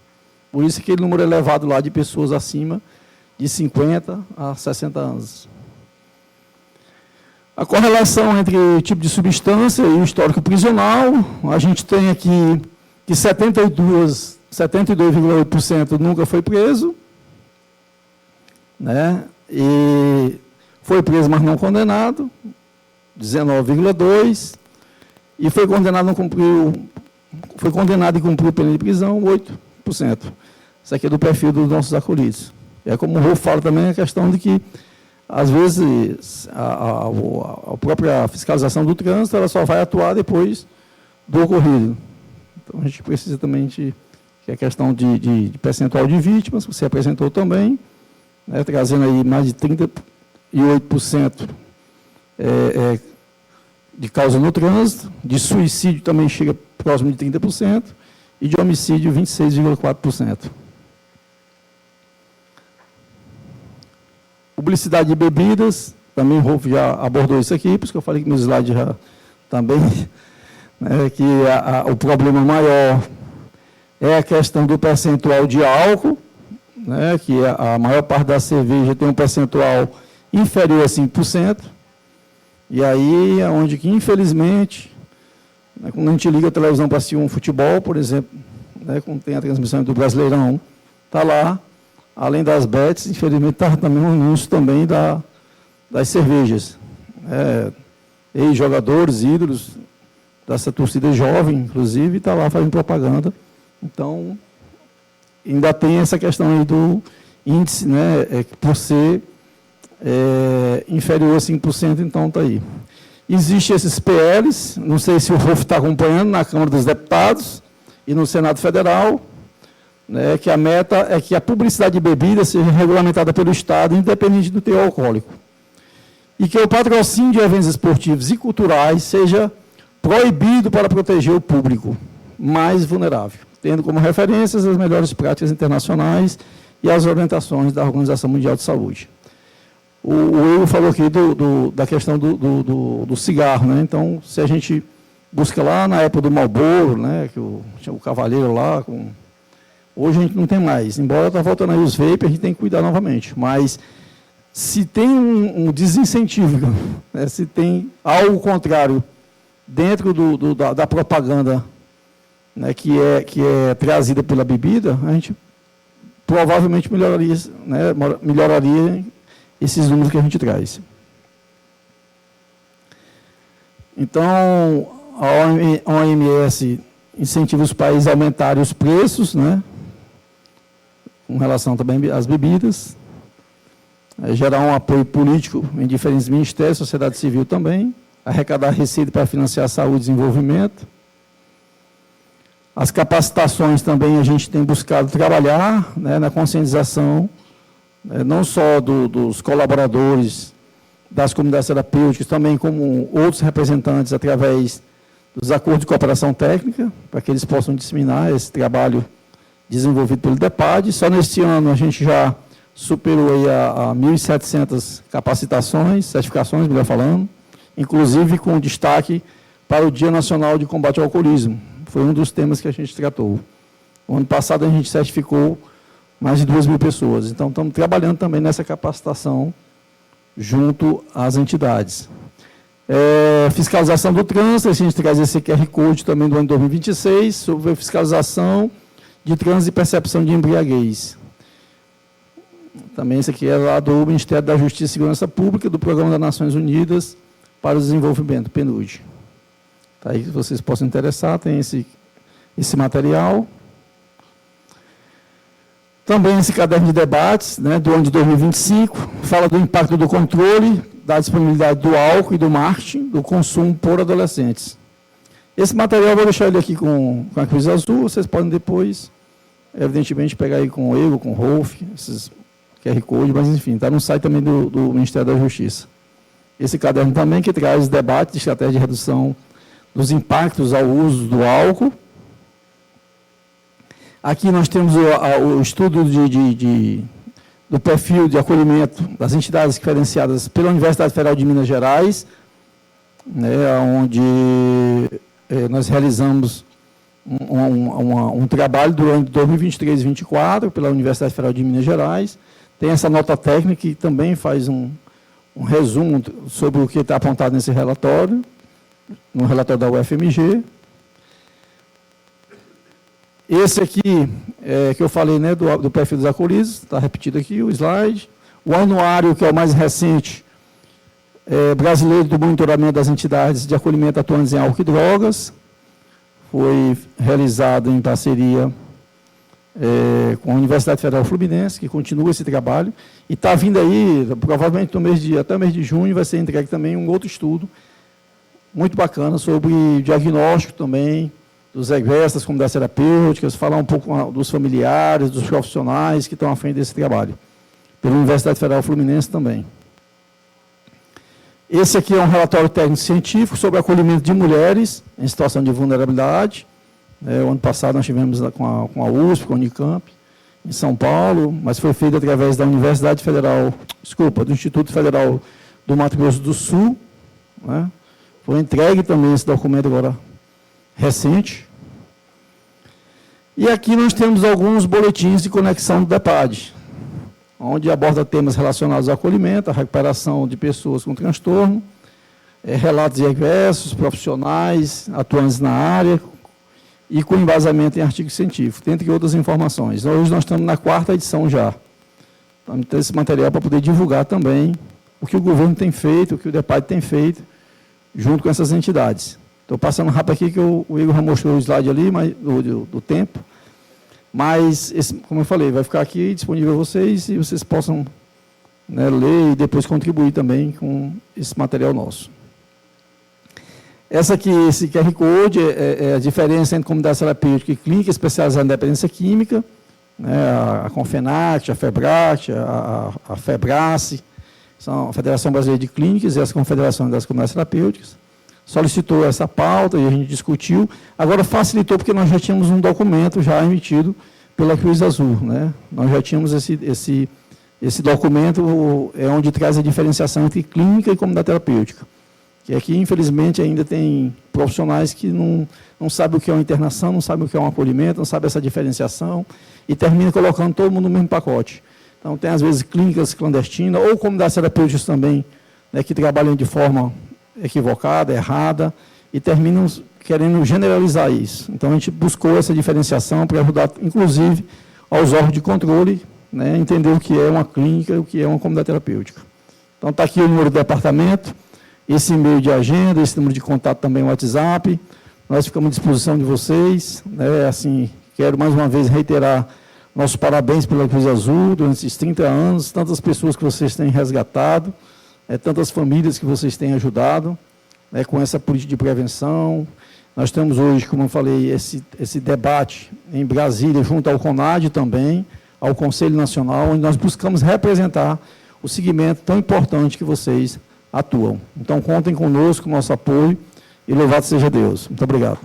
Por isso que aquele número elevado lá de pessoas acima de 50 a 60 anos. A correlação entre o tipo de substância e o histórico prisional, a gente tem aqui que 72,8% nunca foi preso, né? E foi preso, mas não condenado, 19,2%, e foi condenado e cumpriu pena de prisão, 8%. Isso aqui é do perfil dos nossos acolhidos. É como o Rolf fala também, a questão de que, às vezes, a própria fiscalização do trânsito ela só vai atuar depois do ocorrido. Então, a gente precisa também que é a questão de percentual de vítimas, você apresentou também, né, trazendo aí mais de 38% de causa no trânsito, de suicídio também chega próximo de 30%, e de homicídio 26,4%. Publicidade de bebidas, também o Rolf já abordou isso aqui, por isso que eu falei que meu slide já também né, que o problema maior é a questão do percentual de álcool, né, que a maior parte da cerveja tem um percentual inferior a 5%, e aí é onde que, infelizmente, né, quando a gente liga a televisão para assistir um futebol, por exemplo, né, quando tem a transmissão do Brasileirão, está lá, além das bets, infelizmente está também um anúncio também das cervejas. Ex-jogadores, ídolos dessa torcida jovem, inclusive, está lá fazendo propaganda. Então, ainda tem essa questão aí do índice, né, por ser inferior a 5%, então está aí. Existem esses PLs, não sei se o Rolf está acompanhando, na Câmara dos Deputados e no Senado Federal, né, que a meta é que a publicidade de bebidas seja regulamentada pelo Estado, independente do teor alcoólico. E que o patrocínio de eventos esportivos e culturais seja proibido para proteger o público mais vulnerável, tendo como referências as melhores práticas internacionais e as orientações da Organização Mundial de Saúde. O Hugo falou aqui da questão do cigarro, né? Então, se a gente busca lá na época do Marlboro, né, que tinha o Cavaleiro lá, hoje a gente não tem mais. Embora está voltando aí os vape, a gente tem que cuidar novamente. Mas se tem um desincentivo, né, se tem algo contrário dentro da propaganda, né, que é trazida pela bebida, a gente provavelmente melhoraria esses números que a gente traz. Então, a OMS incentiva os países a aumentarem os preços, né, com relação também às bebidas, gerar um apoio político em diferentes ministérios, sociedade civil também, arrecadar receita para financiar a saúde e desenvolvimento. As capacitações também a gente tem buscado trabalhar, né, na conscientização, não só dos colaboradores das comunidades terapêuticas, também como outros representantes através dos acordos de cooperação técnica, para que eles possam disseminar esse trabalho desenvolvido pelo DEPAD. Só neste ano a gente já superou aí a 1.700 capacitações, certificações, melhor falando, inclusive com destaque para o Dia Nacional de Combate ao Alcoolismo. Foi um dos temas que a gente tratou. O ano passado a gente certificou mais de 2.000 pessoas. Então, estamos trabalhando também nessa capacitação junto às entidades. Fiscalização do trânsito, a gente traz esse QR Code também do ano 2026, sobre fiscalização de trânsito e percepção de embriaguez. Também esse aqui é lá do Ministério da Justiça e Segurança Pública, do Programa das Nações Unidas para o Desenvolvimento, PNUD. Tá aí, se vocês possam interessar, tem esse material. Também esse caderno de debates, né, do ano de 2025, fala do impacto do controle, da disponibilidade do álcool e do marketing, do consumo por adolescentes. Esse material eu vou deixar ele aqui com a cruz azul, vocês podem depois, evidentemente, pegar aí com o Ego, com o Rolf, esses QR Code, mas enfim, está no site também do Ministério da Justiça. Esse caderno também que traz debate de estratégia de redução dos impactos ao uso do álcool. Aqui nós temos o estudo do perfil de acolhimento das entidades diferenciadas pela Universidade Federal de Minas Gerais, né, onde nós realizamos um trabalho durante 2023 e 2024 pela Universidade Federal de Minas Gerais. Tem essa nota técnica que também faz um resumo sobre o que está apontado nesse relatório, no relatório da UFMG. Esse aqui, que eu falei, né, do perfil dos alcoolistas, está repetido aqui o slide. O anuário, que é o mais recente, brasileiro do monitoramento das entidades de acolhimento atuantes em álcool e drogas, foi realizado em parceria com a Universidade Federal Fluminense, que continua esse trabalho, e está vindo aí, provavelmente até o mês de junho, vai ser entregue também um outro estudo muito bacana sobre diagnóstico também, dos egressos das comunidades terapêuticas, falar um pouco dos familiares, dos profissionais que estão à frente desse trabalho, pela Universidade Federal Fluminense também. Esse aqui é um relatório técnico-científico sobre acolhimento de mulheres em situação de vulnerabilidade. O ano passado nós tivemos com a USP, com a Unicamp, em São Paulo, mas foi feito através da Universidade Federal, do Instituto Federal do Mato Grosso do Sul, né? Foi entregue também esse documento agora recente. E aqui nós temos alguns boletins de conexão do DEPAD, onde aborda temas relacionados ao acolhimento, à recuperação de pessoas com transtorno, relatos diversos, profissionais, atuantes na área, e com embasamento em artigo científico, entre outras informações. Hoje nós estamos na 4ª edição já. Vamos ter esse material para poder divulgar também o que o governo tem feito, o que o DEPAD tem feito, junto com essas entidades. Estou passando rápido aqui, que o Igor já mostrou o slide ali, mas, do tempo. Mas, como eu falei, vai ficar aqui disponível a vocês e vocês possam, né, ler e depois contribuir também com esse material nosso. Essa aqui, esse QR Code, é a diferença entre comunidade terapêutica e clínica especializada em dependência química, né, a Confenat, a Febrac, a Febrace, são a Federação Brasileira de Clínicas e as Confederações das Comunidades Terapêuticas. Solicitou essa pauta e a gente discutiu. Agora facilitou porque nós já tínhamos um documento já emitido pela Cruz Azul, né? Nós já tínhamos esse documento onde traz a diferenciação entre clínica e comunidade terapêutica. Que aqui, infelizmente, ainda tem profissionais que não sabem o que é uma internação, não sabem o que é um acolhimento, não sabem essa diferenciação e termina colocando todo mundo no mesmo pacote. Então, tem, às vezes, clínicas clandestinas ou comunidades terapêuticas também, né, que trabalham de forma equivocada, errada, e terminam querendo generalizar isso. Então, a gente buscou essa diferenciação para ajudar, inclusive, aos órgãos de controle, né, entender o que é uma clínica e o que é uma comunidade terapêutica. Então, está aqui o número do departamento, esse e-mail de agenda, esse número de contato também, o WhatsApp. Nós ficamos à disposição de vocês. Né, assim, quero mais uma vez reiterar nossos parabéns pela Cruz Azul, durante esses 30 anos, tantas pessoas que vocês têm resgatado, tantas famílias que vocês têm ajudado, né, com essa política de prevenção. Nós temos hoje, como eu falei, esse debate em Brasília, junto ao CONAD também, ao Conselho Nacional, onde nós buscamos representar o segmento tão importante que vocês atuam. Então, contem conosco, com o nosso apoio, e louvado seja Deus. Muito obrigado.